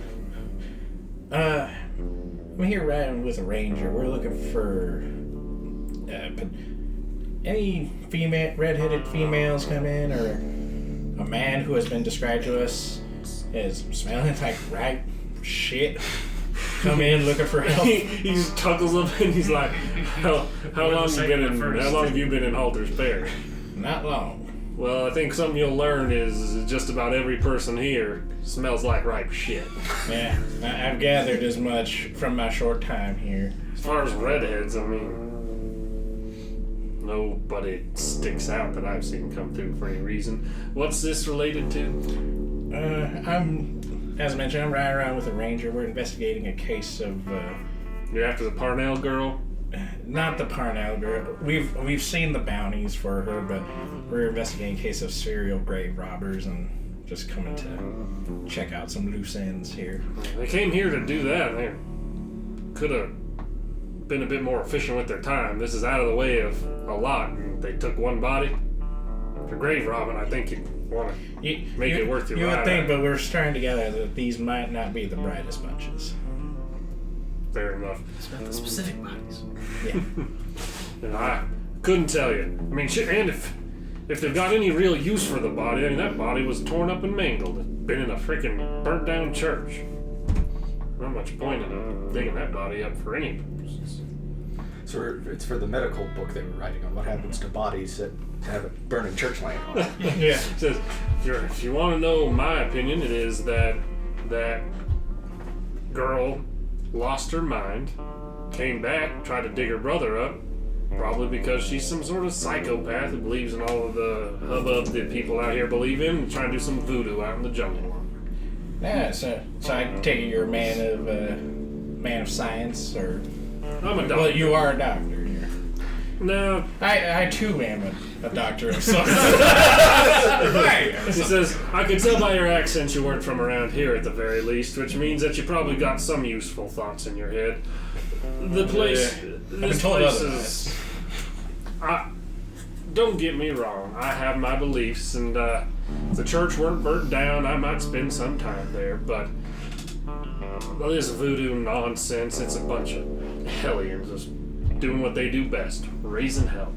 I'm here riding with a ranger. We're looking for any redheaded females come in, or a man who has been described to us as smelling like ripe shit. Come in looking for help. He just tuckles up and he's like, how long have you been in Halter's Parish? Not long. Well, I think something you'll learn is just about every person here smells like ripe shit. Yeah, I've gathered as much from my short time here. As far as redheads, I mean, nobody sticks out that I've seen come through for any reason. What's this related to? As mentioned, I'm riding around with a ranger. We're investigating a case of, You're after the Parnell girl? not the Parnell girl. We've seen the bounties for her, but we're investigating a case of serial grave robbers and just coming to check out some loose ends here. They came here to do that. They could have been a bit more efficient with their time. This is out of the way of a lot, and they took one body. For grave robbing, I think you'd want to make it worth your while. You would think, but we're starting to gather that these might not be the brightest bunches. Fair enough. It's about the specific bodies. Yeah. And I couldn't tell you. I mean, shit, and if they've got any real use for the body, I mean, that body was torn up and mangled. It's been in a freaking burnt down church. Not much point in digging that body up for any purposes. So it's for the medical book they were writing on what happens to bodies that have a burning church land on it. Yeah. It says, if you want to know my opinion, it is that girl lost her mind, came back, tried to dig her brother up, probably because she's some sort of psychopath who believes in all of the hubbub that people out here believe in, and trying to do some voodoo out in the jungle. Yeah, so I take it you're a man of science, or... I'm a doctor. Well, you are a doctor here. No. I too am a doctor of science. He says, I could tell by your accent you weren't from around here at the very least, which means that you probably got some useful thoughts in your head. The place... This place is... Don't get me wrong, I have my beliefs, and if the church weren't burnt down, I might spend some time there, but this voodoo nonsense, it's a bunch of hellions just doing what they do best, raising hell.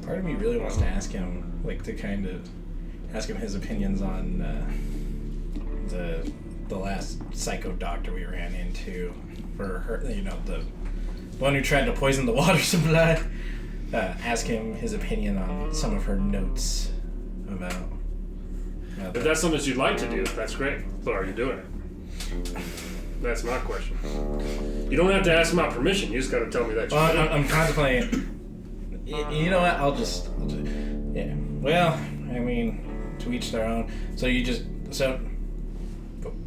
Part of me really wants to ask him, ask him his opinions on the last psycho doctor we ran into for her, the one who tried to poison the water supply. Ask him his opinion on some of her notes about If that's something that you'd like to do, that's great. But are you doing it? That's my question. You don't have to ask my permission. You just got to tell me that you're doing it. I'm contemplating. You know what? I'll just yeah. Well, I mean, to each their own. So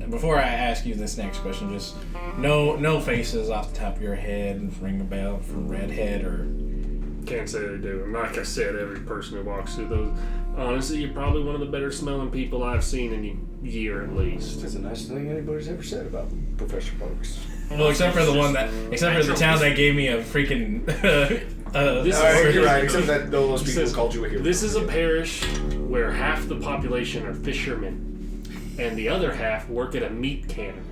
before I ask you this next question, just no faces off the top of your head ring a bell from Redhead or. Can't say they do. And like I said, every person who walks through those, honestly, you're probably one of the better smelling people I've seen in a year at least. That's the nicest thing anybody's ever said about Professor Parks. Well, except for the town that gave me a freaking. You're right. Except that those people called you a hero. This is a parish where half the population are fishermen, and the other half work at a meat cannery.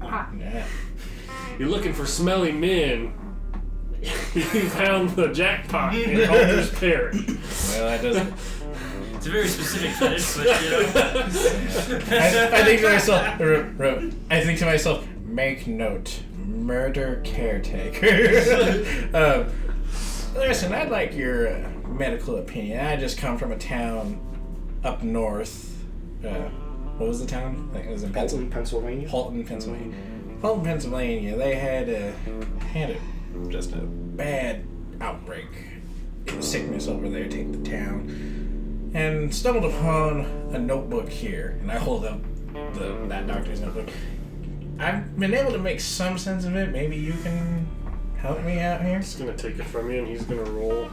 Yeah. You're looking for smelly men. You found the jackpot in Halter's Parish. Well, that doesn't. It's a very specific fetish, but I think to myself, make note, murder caretaker. Listen, I'd like your medical opinion. I just come from a town up north. What was the town? I think it was in Pennsylvania. Halton, Pennsylvania. Halton, Pennsylvania. They had just a bad outbreak. Sickness over there take the town. And stumbled upon a notebook here. And I hold up that doctor's notebook. I've been able to make some sense of it. Maybe you can help me out here? He's going to take it from you, and he's going to roll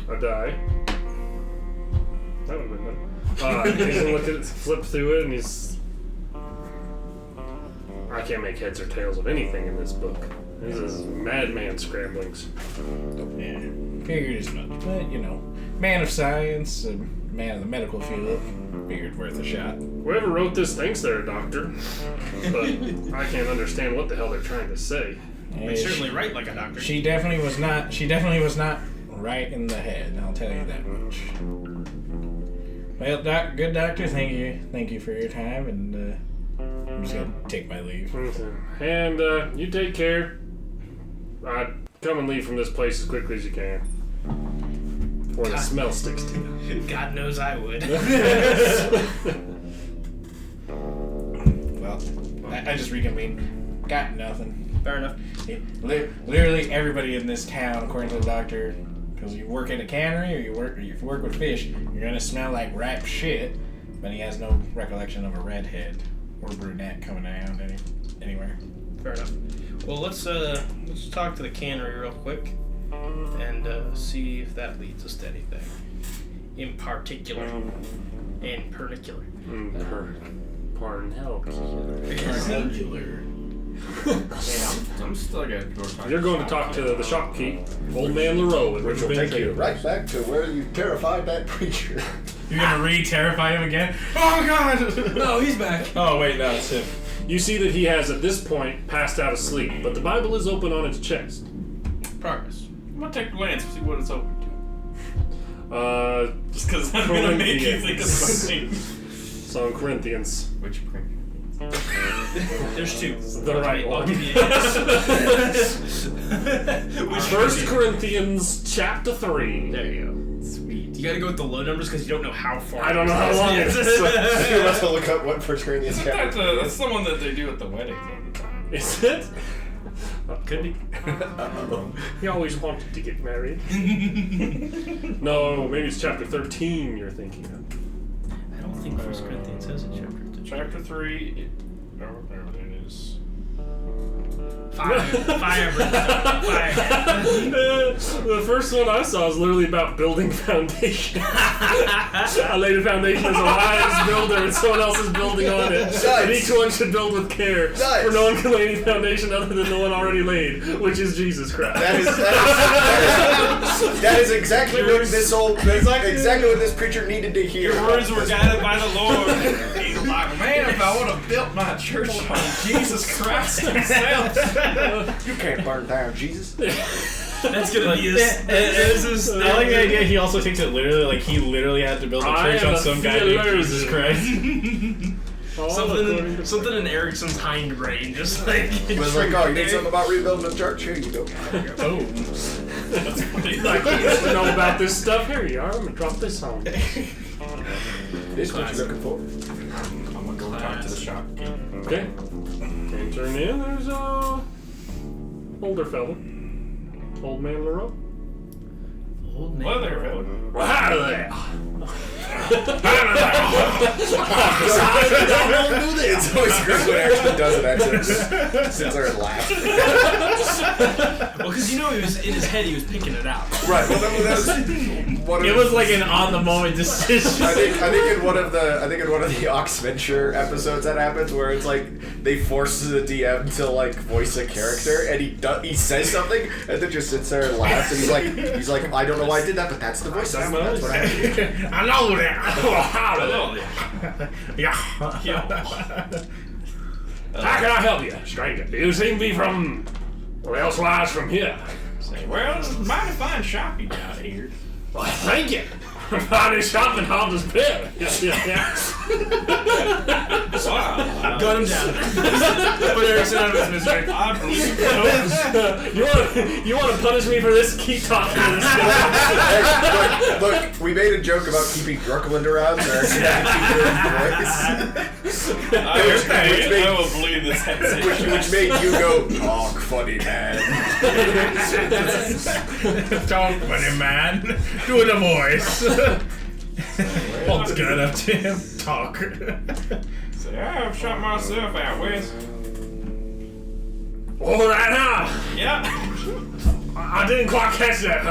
a die. That would have been better. He's gonna look at it, flip through it, and he's. I can't make heads or tails of anything in this book. This is madman scramblings. Yeah, figured as much. But, man of science, a man of the medical field, figured worth a shot. Whoever wrote this thinks they're a doctor, but I can't understand what the hell they're trying to say. They certainly write like a doctor. She definitely was not right in the head, I'll tell you that much. Well, good doctor, thank you for your time, and I'm just gonna take my leave. And you take care. Come and leave from this place as quickly as you can. Before the smell sticks to you. God knows I would. Well, I just reconvened. Got nothing. Fair enough. Literally everybody in this town, according to the doctor, because you work in a cannery or you work with fish, you're gonna smell like ripe shit. But he has no recollection of a redhead or brunette coming around anywhere. Fair enough. Well, let's talk to the cannery real quick and see if that leads us to anything in particular and pernicular. Particular. I'm still gonna go talk. You're going to talk to the shopkeep, Old Man Leroux, Which will take you right back to where you terrified that preacher. You're gonna re-terrify him again? Oh god! No, he's back. Oh wait, no, it's him. You see that he has, at this point, passed out asleep, but the Bible is open on his chest. Progress. I'm gonna take a glance and see what it's open to. Just because I'm gonna make you think of something. So in Corinthians. Which Corinthians? There's two. The right one. 1 Corinthians chapter 3. There you go. Sweet. You gotta go with the low numbers because you don't know how far. I don't know how long it is. You have to look up what 1 Corinthians chapter. That's the one that they do at the weddings all the time. Is it? Could be. He always wanted to get married. No, maybe it's chapter 13 you're thinking of. I don't think 1 Corinthians has a chapter. Chapter 3. There it is. The first one I saw was literally about building foundation. I laid a foundation as a wise builder, and someone else is building on it. Nice. And each one should build with care, Nice. for no one can lay any foundation other than the one already laid, which is Jesus Christ. That is exactly what exactly what this preacher needed to hear. Your words were guided by the Lord. He's like, man, if I would have built my church on Jesus Christ himself. You can't burn down Jesus. That's gonna be his. I like the idea he also takes it literally, like he literally had to build a church on some guy named Jesus Christ. Something in Erickson's hindbrain, just like. It was like, oh, you need something about rebuilding the church? Here you go. Oh. That's funny. Like, you know about this stuff? Here you are. I'm gonna drop this on. This is what you're looking for. I'm gonna go talk to the shopkeep. Okay. Enter in. There's a older fella. Old Man Leroux. Old man. Well, there, fella. Well, hi there. It's always great when it actually does it. Actually, sits there and laughs. Well, because he was in his head, he was picking it out. Right. Well, that was one of It was like an on-the-moment decision. I think in one of the Oxventure episodes that happens where it's like they force the DM to like voice a character and he says something and then just sits there and laughs and he's like I don't know why I did that, but that's the voice. That's what I did. I know that. Yeah. How can I help you, stranger? You seem to be from, or elsewise from here. Well, it's a mighty fine shopping out here. Well, thank you. Finally shopping Halter's bill. Wow. Gun him down. Put Erickson out of his misery. I believe You want to punish me for this? Keep talking to this guy. Hey, look, we made a joke about keeping Druckland around so I I will believe this. which made you go, talk funny, man. Talk, funny man. Do the voice. Holds gun up to him. Talk. Say, I've shot myself out west. All right now. Yeah. I didn't quite catch that.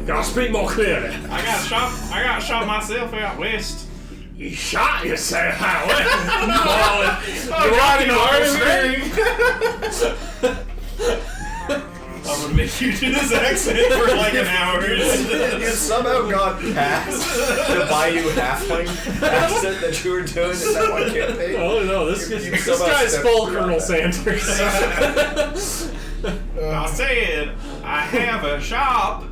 Gotta speak more clearly. I got shot myself out west. You shot yourself. You're I'm gonna make you do this accent for like an hour. You somehow got past the Bayou Halfling accent that you were doing in that one campaign. Oh no, this somehow guy's stepped full through Colonel that. Sanders. I said I have a shop.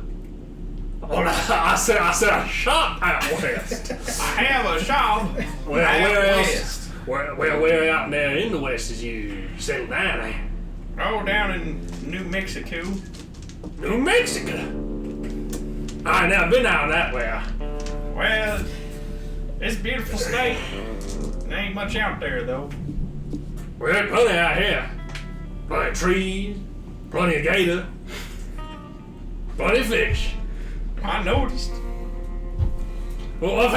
I said a shop out west. I have a shop. Well, out where else? west. Where out there in the west is you settled down at? Oh, down in New Mexico. New Mexico. I ain't never been out that way. Well, it's a beautiful state. There ain't much out there though. Well, there's plenty out here. Plenty of trees, plenty of gator, plenty of fish. I noticed. Well, what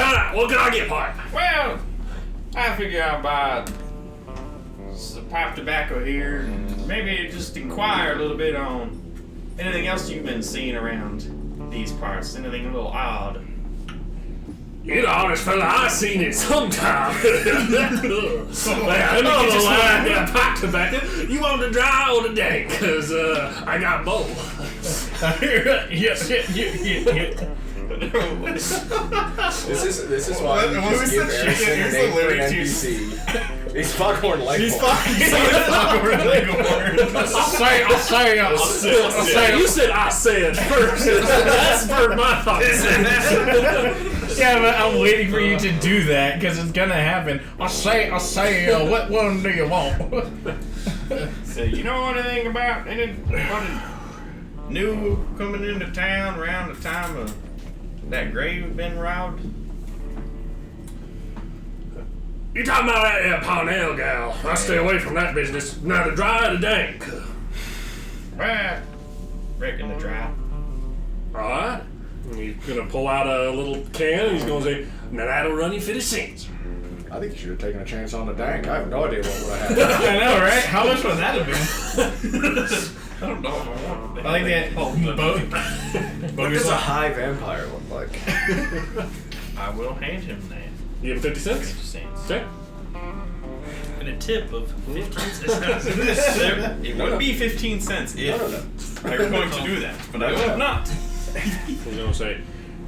can I get for it? Well, I figure I'll buy some pipe tobacco here and maybe just inquire a little bit on anything else you've been seeing around these parts. Anything a little odd. You're the honest fella I seen it sometime. Let me get you line there, pipe tobacco. You want the dry or the dank? Cause I got both. Yes. This is why you just give Erickson a name for an NPC. He's Foghorn Leghorn. I'll say. You said I said first. That spurred my thoughts. Yeah, but I'm waiting for you to do that because it's gonna happen. I'll say. What one do you want? So you know anything about anybody new coming into town around the time of that grave been robbed? You talking about that there Parnell gal? I stay away from that business. Neither dry or the dank. Well, reckon the dry. Alright. He's gonna pull out a little can and he's gonna say, now that'll run you 50 cents. I think you should have taken a chance on the dank. I have no idea what would have happened. I know, right? How much would that have been? I don't know if I want to. I like that. What does a high vampire look like? I will hand him that. You give him 50 cents? 50 cents. Okay. And a tip of 15 cents. It would be 15 cents if I were going to do that, but I will not. He's gonna say,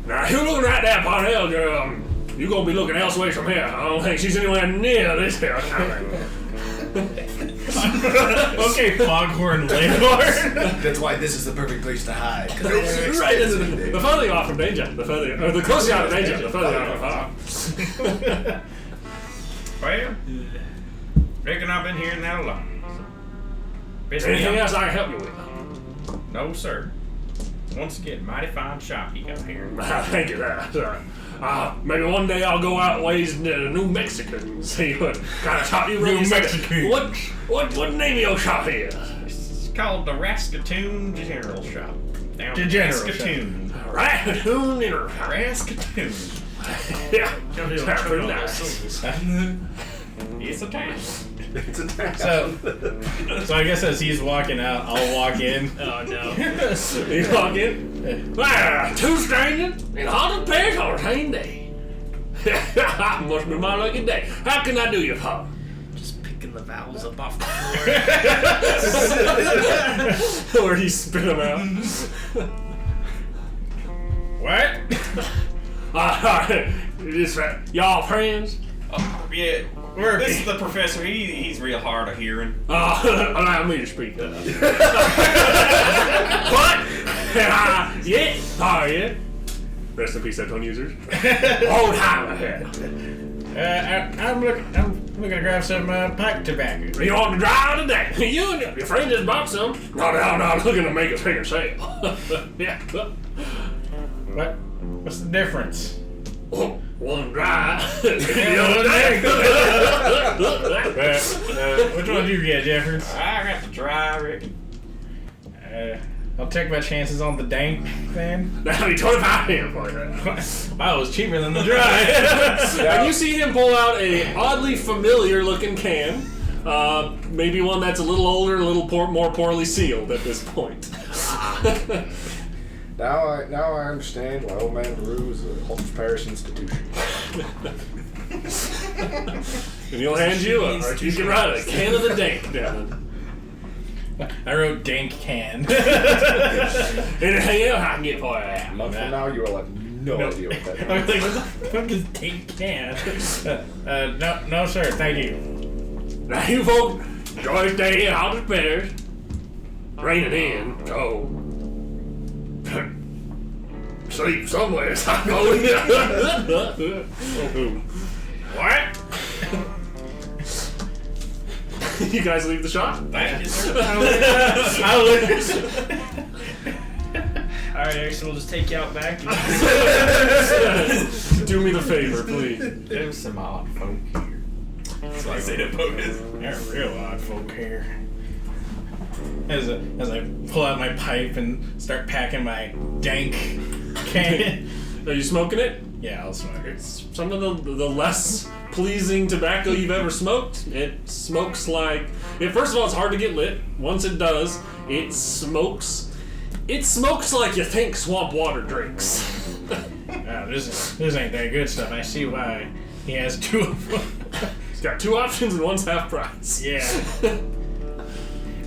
now you looking right there, Parnell girl. You gonna be looking elsewhere from here. I don't think she's anywhere near this here. Okay, Foghorn Leghorn. That's why this is the perfect place to hide. Right into the further you are from danger, the closer you are to danger, the further you are from far. Well, reckon I've been hearing that a lot. Anything else I can help you with? No, sir. Once again, mighty fine shop you got here. Thank you, that. Maybe one day I'll go out ways into New Mexico and see what kind of shop you run. New Mexico. What name of your shop is? It's called the Raskatoon General Shop. Down The General Raskatoon. Raccoon Inner. Raskatoon. Yeah, that's pretty nice. It's a town. It's a dank. So I guess as he's walking out, I'll walk in. Oh no. You walk in. Well, two strangers in haunted pairs on the same day. Must be my lucky day. How can I do you, Pop? Just picking the vowels up off the floor. Where he spit them out. What? Alright, y'all friends? Oh, yeah. This is the professor. He's real hard of hearing. Allow me to speak up. What? Yeah, sorry. Rest in peace, Epton users. Old timer here. I'm looking to grab some pipe tobacco. You want to drive today? You and your friend just bought some. No, looking to make a bigger sale. Yeah. What's the difference? One dry. Which one did you get, Jeffers? I got the dry, Rick. I'll take my chances on the dank then. That'll be 25 here for you. Wow, it was cheaper than the dry. And you see him pull out a oddly familiar looking can. Maybe one that's a little older, a little more poorly sealed at this point. Now I understand why Old Man Brew is a Halter Parish institution. And he'll hand you a, or you can write a can of the dank down. I wrote dank can. Anything else I can get for you? A month from now, you will have no idea what that I was means. like, what the fuck is dank can? No, sir, thank you. Now you folk, enjoy the day here, Halter Parish. Raining in, so sleep somewhere, I What? You guys leave the shop? Thank you, sir. Alright, Erickson, we'll just take you out back. Do me the favor, please. There's some odd folk here. That's what I say to focus. They're real odd folk here. As I pull out my pipe and start packing my dank can. Are you smoking it? Yeah, I'll smoke it. It's some of the less pleasing tobacco you've ever smoked. It smokes like... first of all, it's hard to get lit. Once it does, it smokes like you think swamp water drinks. Wow, this ain't that good stuff. I see why he has two of them. It's got two options and one's half price. Yeah.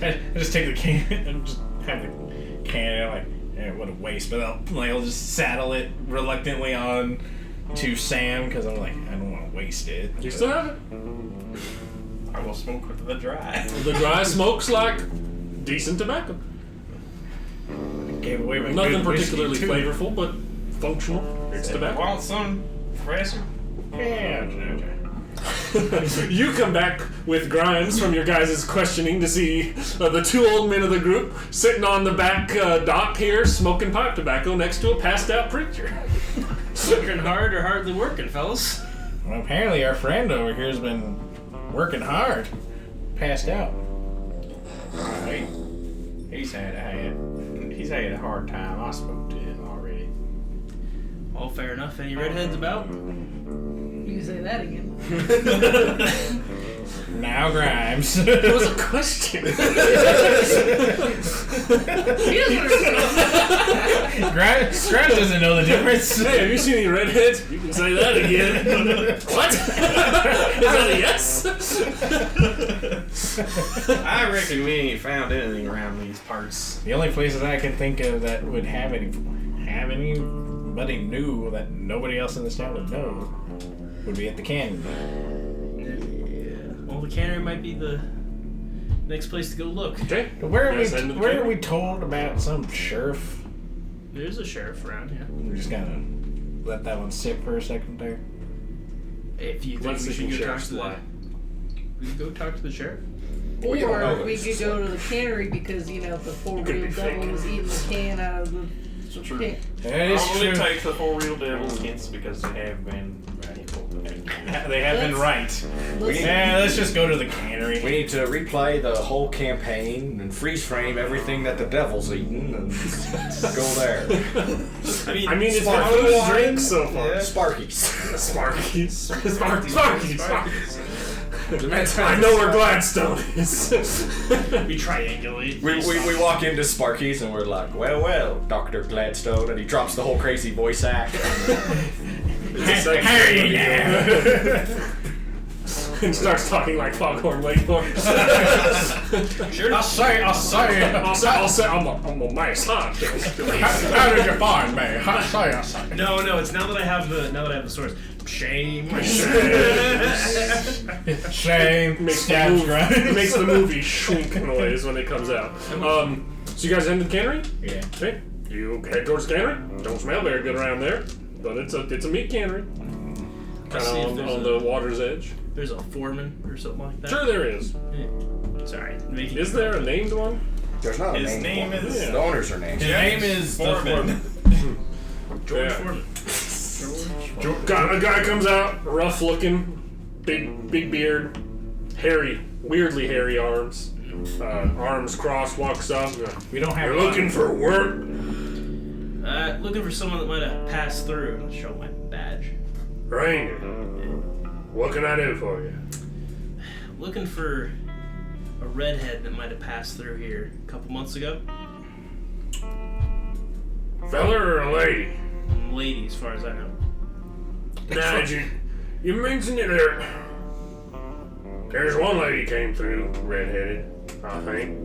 I just take the can and just have the can and I'm like, what a waste. But I'll just saddle it reluctantly on to Sam because I'm like, I don't want to waste it. You still have it? I will smoke with the dry. The dry smokes like decent tobacco. Gave away my Nothing good whiskey, particularly too. flavorful, but functional. It's tobacco. Want some fresher? Yeah, okay. You come back with Grimes from your guys' questioning to see the two old men of the group sitting on the back dock here smoking pipe tobacco next to a passed out preacher. Working hard or hardly working, fellas? Well, apparently our friend over here has been working hard. Passed out. He's had a hard time. I spoke to him already. All fair enough. Any redheads about? You can say that again. Now Grimes. It was a question. Grimes doesn't know the difference. Hey, have you seen any redheads? You can say that again. What? Is that a yes? I reckon we ain't found anything around these parts. The only places I can think of that would have anybody new that nobody else in this town would know would be at the cannery. Well, the cannery might be the next place to go look. Okay. Where Yes, and the are cannery. we told about some sheriff? There's a sheriff around, yeah. We're just gonna let that one sit for a second there. If you think Let's we see should some go talk sheriff's to the... fly. We can go talk to the sheriff. We don't know Or that we it's could just go like- to the cannery because, the could be four-wheel devil fake. was eating the can out of the True. can. That is Probably true. take the 4-wheel devil's hints because they have been radical. They have been right. Listen, Yeah, let's just go to the cannery. We need to replay the whole campaign and freeze frame everything that the devil's eaten and go there. I mean, it's been Sparky. food and drink so far. Sparkies. Sparkies. Sparkies. I I know where Gladstone is. We triangulate. We walk into Sparky's and we're like, well, Dr. Gladstone, and he drops the whole crazy voice act. Harry now. And starts talking like Foghorn Leghorn. Sure. I'll say. I'll say, I'm a nice hunt. How did you find me? I'll say. No, it's now that I have the source. Shame. Shame. Makes Stabs makes the movie shrink noise when it comes out. So you guys headed to the cannery? Yeah. Okay. You head towards the cannery. Don't smell very good around there, but it's a meat cannery. Kind see if of there's on the water's edge. There's a foreman or something like that. Sure, there is. Sorry. Making Is there a named one? There's not a His name. name for it. is- The owners are named. His name is Foreman. George Yeah. Foreman. A guy comes out, rough looking, big beard, hairy, weirdly hairy arms. Arms crossed, walks up. We don't have. You're looking for work? Looking for someone that might have passed through. I'll show my badge. Ranger. What can I do for you? Looking for a redhead that might have passed through here a couple months ago. Fella or a lady? Lady, as far as I know. Now, you mentioned it there. There's one lady came through, redheaded, I think,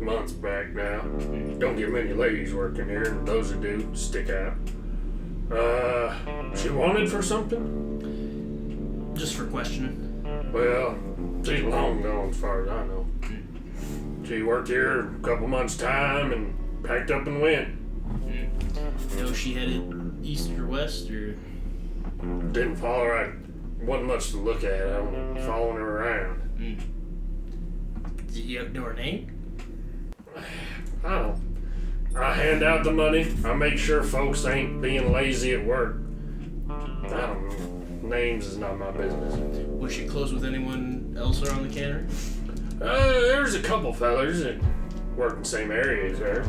months back now. Don't get many ladies working here, and those that do stick out. She wanted for something? Just for questioning. Well, she's long gone as far as I know. She worked here a couple months' time and packed up and went. You know she headed east or west, or? Didn't follow her. Wasn't much to look at. I was following her around. Do you know her name? I don't. I hand out the money. I make sure folks ain't being lazy at work. I don't know. Names is not my business. Was she close with anyone else around the cannery? There's a couple fellers that work in the same area as her.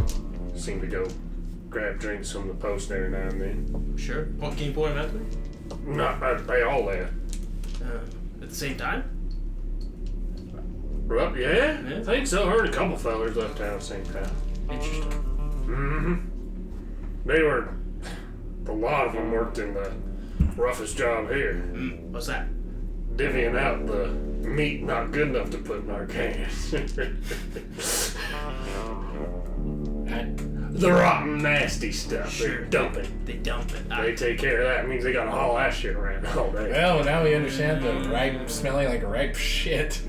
Seem to go grab drinks from the post every now and then. Sure. Can you point them out to me? They all left. At the same time? Well, yeah, I think so. Heard a couple fellers left town at the same time. Interesting. They were. A lot of them worked in the roughest job here. What's that? Divvying out the meat not good enough to put in our cans. The rotten, nasty stuff. Sure. They dump it. They dump it. They take care of that. It means they gotta haul that shit around all day. Well, now we understand the ripe, smelling like ripe shit.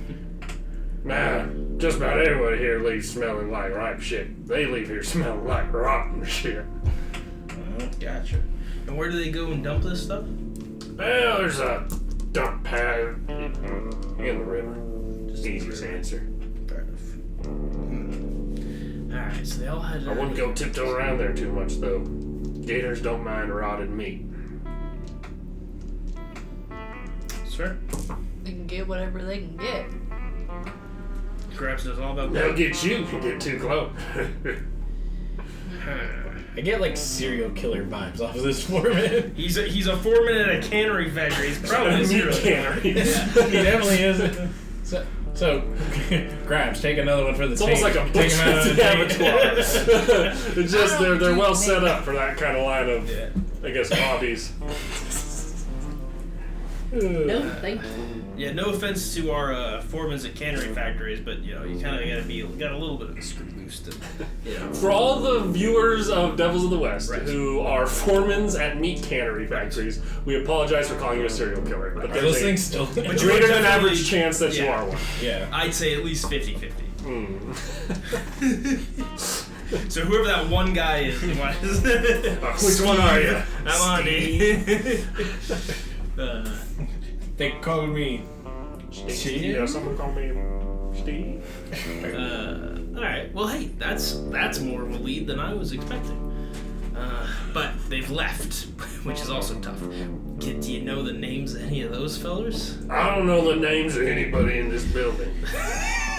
Nah, just about everybody here leaves smelling like ripe shit. They leave here smelling like rotten shit. Gotcha. And where do they go and dump this stuff? Well, there's a dump pad in the river. Just easiest answer. Fair enough. Alright, so they all had. I wouldn't go tiptoe around there too much, though. Gators don't mind rotted meat. Sure. They can get whatever they can get. Grabs knows all about They'll that. get you if you get too close. I get like serial killer vibes off of this foreman. He's a foreman at a cannery factory. He's probably a meat serial cannery. He definitely is. So Grimes, take another one for the It's team. almost like a Take him out of the abattoir. It's just they're well set meat. up for that kind of line of, I guess, hobbies. No, thank you. Yeah, no offense to our foremans at cannery factories, but you know, you kind of got a little bit of a screw loose to, you know. For all the viewers of Devils of the West Right. who are foremans at meat cannery factories, we apologize for calling you a serial killer. But Are there's those a things still? But you greater are than definitely- average chance that you yeah. are one. Yeah. I'd say at least 50-50. Mm. So whoever that one guy is, you might Which one are you? I'm on it. They called me. Yeah, someone called me Steve. Alright, well hey, that's more of a lead than I was expecting. But they've left, which is also tough. Do you know the names of any of those fellers? I don't know the names of anybody in this building.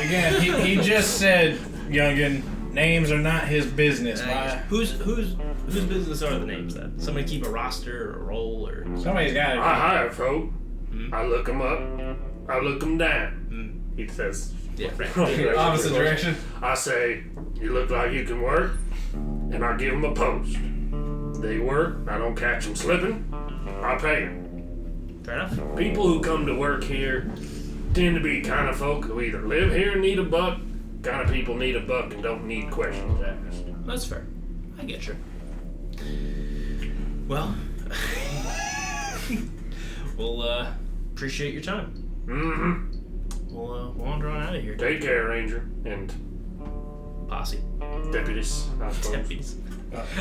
Again, he just said, youngin, names are not his business. Whose business are the names then? Somebody keep a roster or a roll or Somebody's got I it. hire folk. I look them up. I look them down. He says, yeah, Opposite direction. I say, you look like you can work, and I give them a post. They work, I don't catch them slipping, I pay them. Fair enough. People who come to work here tend to be kind of folk who either live here and need a buck, kind of people need a buck and don't need questions asked. That's fair. I get you. Well, we'll appreciate your time. Mm-hmm. We'll wander on out of here. Take care, Ranger, and Posse. deputies, I suppose. Deputies.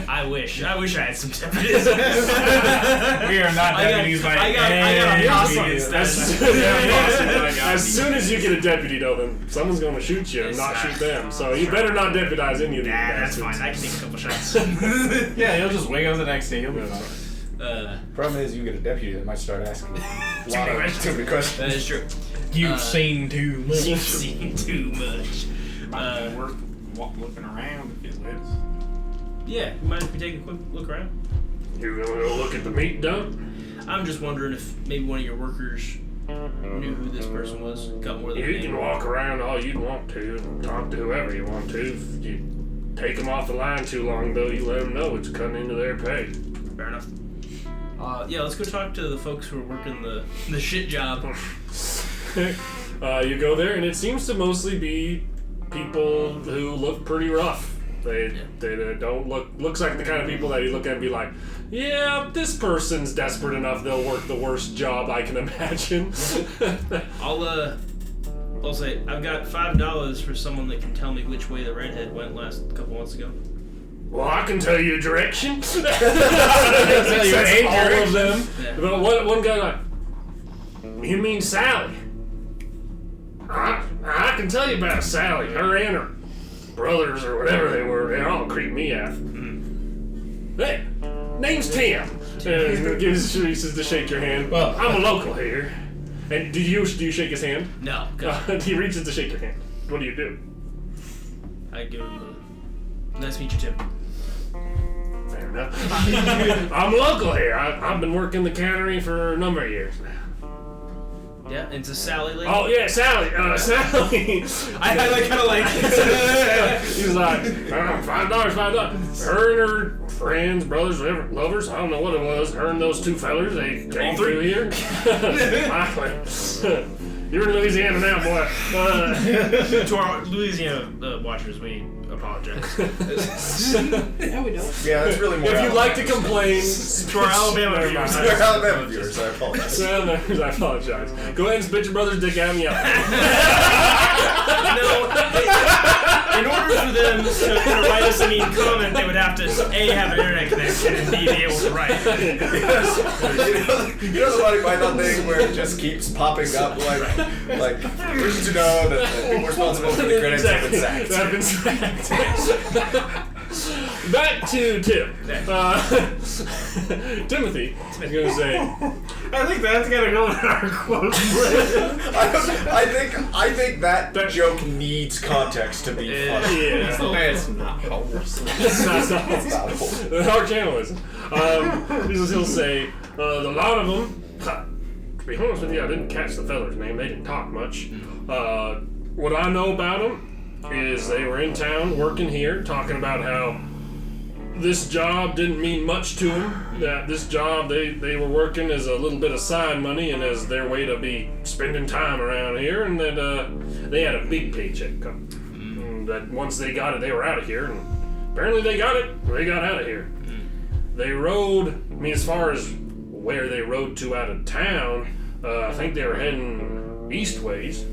I wish I had some deputies. We are not deputies by I got a posse any means. instead. As soon as you get a deputy, though, then someone's going to shoot you and not shoot them. So you better not deputize any of these That's bastards. fine. I can take a couple shots. Yeah, he'll just wake up the next day. He'll be fine. Problem is, you get a deputy that might start asking a lot of questions. stupid questions. That is true. You've seen too much. You've seen too much. Might be worth looking around if it lives. Yeah, you mind if we take a quick look around? You're going to go look at the meat dump? I'm just wondering if maybe one of your workers knew who this person was. Got more than a You name. can walk around all you want to and talk to whoever you want to. If you take them off the line too long, though, you let them know it's cutting into their pay. Fair enough. Yeah, let's go talk to the folks who are working the shit job. You go there, and it seems to mostly be people who look pretty rough. They don't looks like the kind of people that you look at and be like, yeah, this person's desperate enough they'll work the worst job I can imagine. I'll say I've got $5 for someone that can tell me which way the redhead went last couple months ago. Well, I can tell you direction. tell you a all direction. of them. Yeah. But one guy like, you mean Sally? I can tell you about Sally. Her and her brothers or whatever they were, they all creep me out. Hey, name's Tim. He says to shake your hand. Well, I'm a local here. And do you shake his hand? No. He reaches to shake your hand. What do you do? I give him a nice to meet you, Tim. Fair enough. I'm local here. I've been working the cannery for a number of years now. Yeah, it's a Sally lady. Oh yeah, Sally. Sally. I kind of like. He's like, $5. Her and her friends, brothers, whatever, lovers. I don't know what it was. Her and those two fellers. They came through here. You're in Louisiana now, boy. To our Louisiana watchers, we apologize. No, we don't. Yeah, that's really more. If you'd like to complain, To our Alabama viewers, They're Alabama viewers, I apologize. I apologize. Go ahead and spit your brother's dick at me up. in order for them to write us a mean comment, they would have to A, have an internet connection, and B, be able to write. You know the funny Python thing where it just keeps popping up like wish to know that the people responsible for the credits have been sacked. Have been sacked. Back to Tim. Timothy is going to say, I think that's gotta go in our quote. I think that joke needs context to be funny. yeah. It's not wholesome. It's not It's not wholesome. our channel isn't. He'll say, the lot of them, to be honest with you, I didn't catch the feller's name. They didn't talk much. What I know about them is they were in town working here, talking about how this job didn't mean much to them. That this job they were working as a little bit of side money and as their way to be spending time around here, and that they had a big paycheck coming. And that once they got it, they were out of here. And apparently they got it. They got out of here. They rode. I mean, as far as where they rode to out of town, I think they were heading eastways.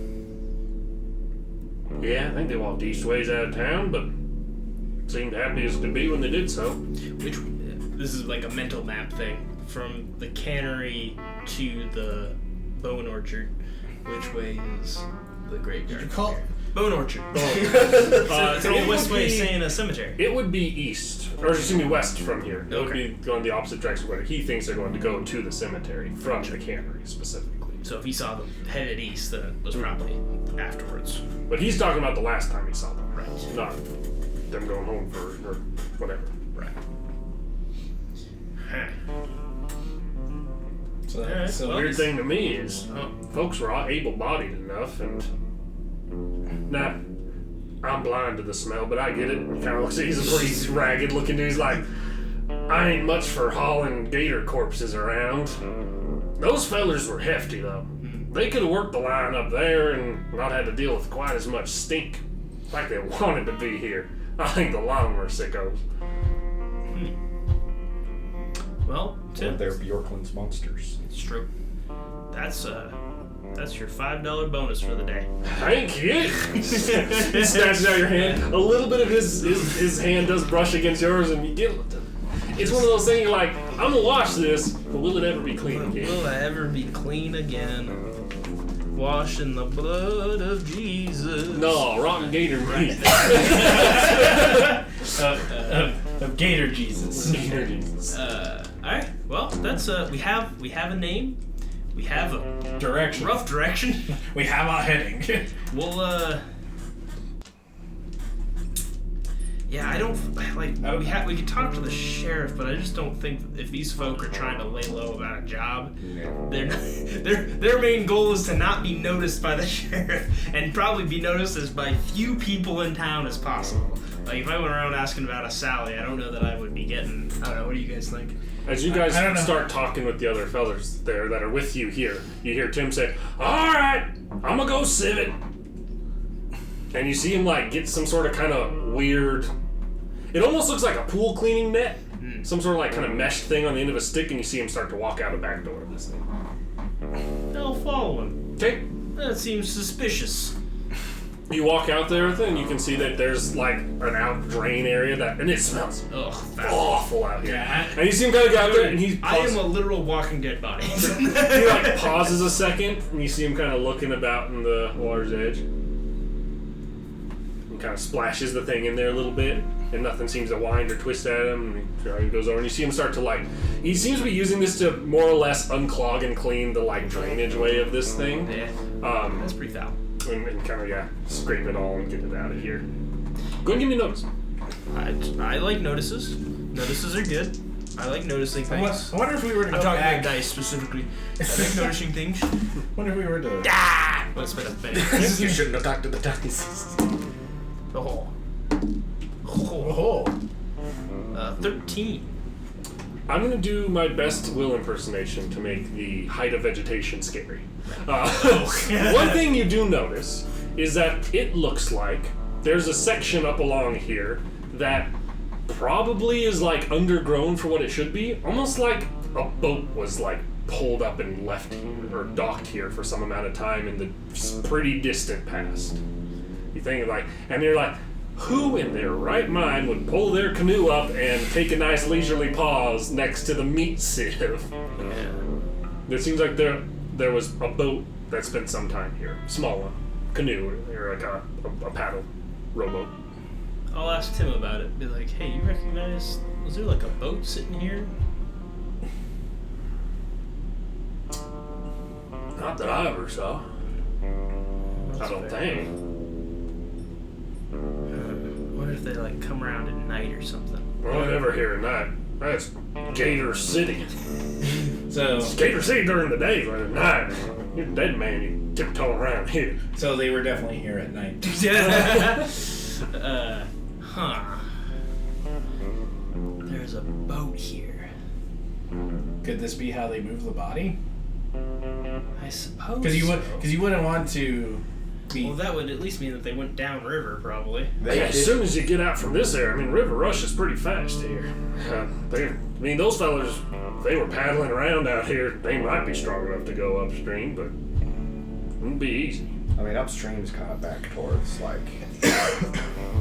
Yeah, I think they walked eastways out of town, but seemed happy as could be when they did so. This is like a mental map thing. From the cannery to the bone orchard, which way is the graveyard? You call Bone orchard. It's an old west way of saying a cemetery. It would be east, or excuse me, west from here. It would Okay. be going the opposite direction where he thinks they're going to go to the cemetery from the cannery specifically. So if he saw them headed east, then it was probably afterwards. But he's talking about the last time he saw them, Right. not them going home for or whatever. Right. So, Alright, so well, Weird thing to me is, Oh. folks were all able-bodied enough, and now I'm blind to the smell, but I get it. Kind of looks, he's a pretty ragged-looking dude. He's like, I ain't much for hauling gator corpses around. Those fellers were hefty, though. They could have worked the line up there and not had to deal with quite as much stink. Like they wanted to be here. I think a lot of them are sickos. Well, Tim, They're Bjorklund's monsters. it's true. That's your $5 bonus for the day. Thank you. He snatches out your hand. A little bit of his hand does brush against yours, and you get. It's one of those things you're like, I'm gonna wash this, but will it ever be clean again? Will I ever be clean again? Wash in the blood of Jesus. No, rotten gator meat. of Gator Jesus. Gator Jesus. Alright, well, that's we have a name. We have a Direction. rough direction. We have our heading. We'll yeah, I don't like we could talk to the sheriff, but I just don't think if these folk are trying to lay low about a job, their main goal is to not be noticed by the sheriff and probably be noticed as by few people in town as possible. Like if I went around asking about a Sally, I don't know that I would be getting. I don't know. What do you guys think? As you guys I don't know. start talking with the other fellas there that are with you here, you hear Tim say, "All right, I'm gonna go civet. And you see him like get some sort of kind of weird. It almost looks like a pool cleaning net. Some sort of like kind of mesh thing on the end of a stick, and you see him start to walk out the back door of this thing. I'll follow him. Okay. That seems suspicious. You walk out there with it, and you can see that there's like an out drain area and it smells awful out here. Yeah. And you see him kind of go out there, and I am a literal walking dead body. he like pauses a second, and you see him kind of looking about in the water's edge. And kind of splashes the thing in there a little bit, and nothing seems to wind or twist at him. And he goes over, and you see him start to like. He seems to be using this to more or less unclog and clean the like drainage way of this thing. Yeah. That's pretty foul. And kind of scrape it all and get it out of here. Go and give me a notice. I like notices. Notices are good. I like noticing things. I wonder if we were to I'm go talking back. about dice specifically. I like noticing things. I wonder if we were to. Let's spin a thing. You shouldn't have talked to the dice. Oh. Oh. 13. I'm going to do my best Will impersonation to make the height of vegetation scary. One thing you do notice is that it looks like there's a section up along here that probably is like undergrown for what it should be. Almost like a boat was like pulled up and left or docked here for some amount of time in the pretty distant past. You think like, and you're like, who in their right mind would pull their canoe up and take a nice leisurely pause next to the meat sieve? Yeah. It seems like there was a boat that spent some time here. Small one. Canoe, or like a paddle rowboat. I'll ask Tim about it. Be like, hey, you recognize, was there like a boat sitting here? Not that I ever saw. I don't think. What if they like come around at night or something? Well, I never hear of that. That's Gator City. So It's Gator City during the day, but at night, you're a dead man, you tiptoe around here. So they were definitely here at night. There's a boat here. Could this be how they move the body? I suppose. Because so. you wouldn't want to be. Well, that would at least mean that they went downriver, probably. As soon as you get out from this area, I mean, River Rush is pretty fast here. Those fellas, they were paddling around out here. They might be strong enough to go upstream, but it wouldn't be easy. I mean, upstream's kind of back towards like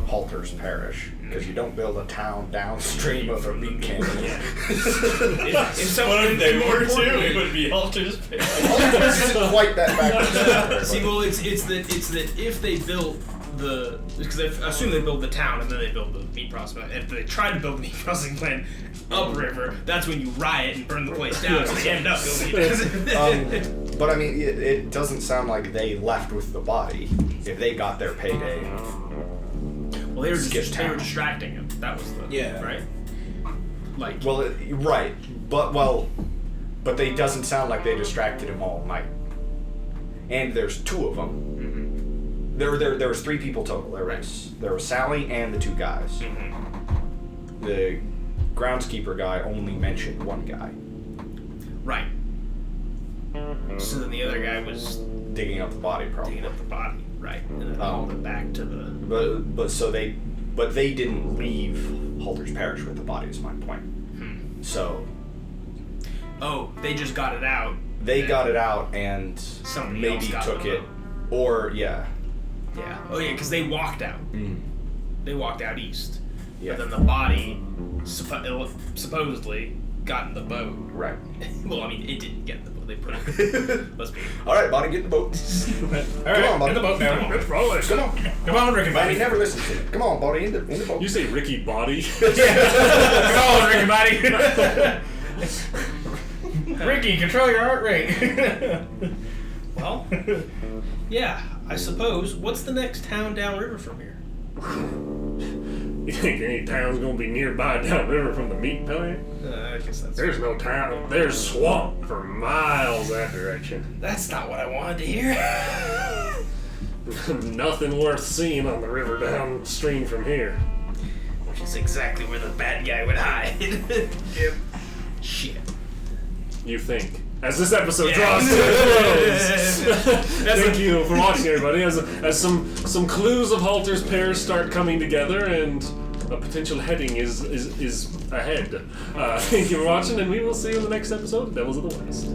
Halter's Parish, because you don't build a town downstream of a meat cannery. If someone they were to, it would be Halter's Parish. Halter's isn't quite that back. See, well, it's that if they built the, because I assume they build the town and then they build the meat processing. If they try to build the meat processing plant upriver, that's when you riot and burn the place down. So they end up building it. But I mean, it doesn't sound like they left with the body. If they got their payday. Well, they were distracting him. That was the right. Like Right, but they doesn't sound like they distracted him all night. And there's two of them. Mm-hmm. There was three people total. There was Sally and the two guys. Mm-hmm. The groundskeeper guy only mentioned one guy. Right. So then the other guy was Digging up the body, probably. digging up the body, right, and then hauled it back to the. But they didn't leave Halter's Parish with the body. Is my point. So. Oh, they just got it out. They got it out and Somebody maybe else got took it. it, or yeah. Yeah. Oh yeah, because they walked out. They walked out east. Yeah. But then the body supposedly got in the boat. Right. Well, I mean, it didn't get in the boat. They put it. Let's be. All right, body, get in the boat. All right, on, buddy. in the boat now. Let's roll it. Come on. Come on, Ricky Buddy Body. never listens to me. Come on, buddy, in the boat. You say Ricky Body? Come on, Ricky Body. Ricky, control your heart rate. Well, yeah, I suppose. What's the next town downriver from here? You think any town's gonna be nearby downriver from the meat plant? I guess that's. There's no town. There's swamp for miles that direction. That's not what I wanted to hear. Nothing worth seeing on the river downstream from here. Which is exactly where the bad guy would hide. Yep. Shit. You think. As this episode draws to a close. Thank you for watching, everybody. As some clues of Halter's pairs start coming together and a potential heading is ahead. Thank you for watching, and we will see you in the next episode of Devils of the West.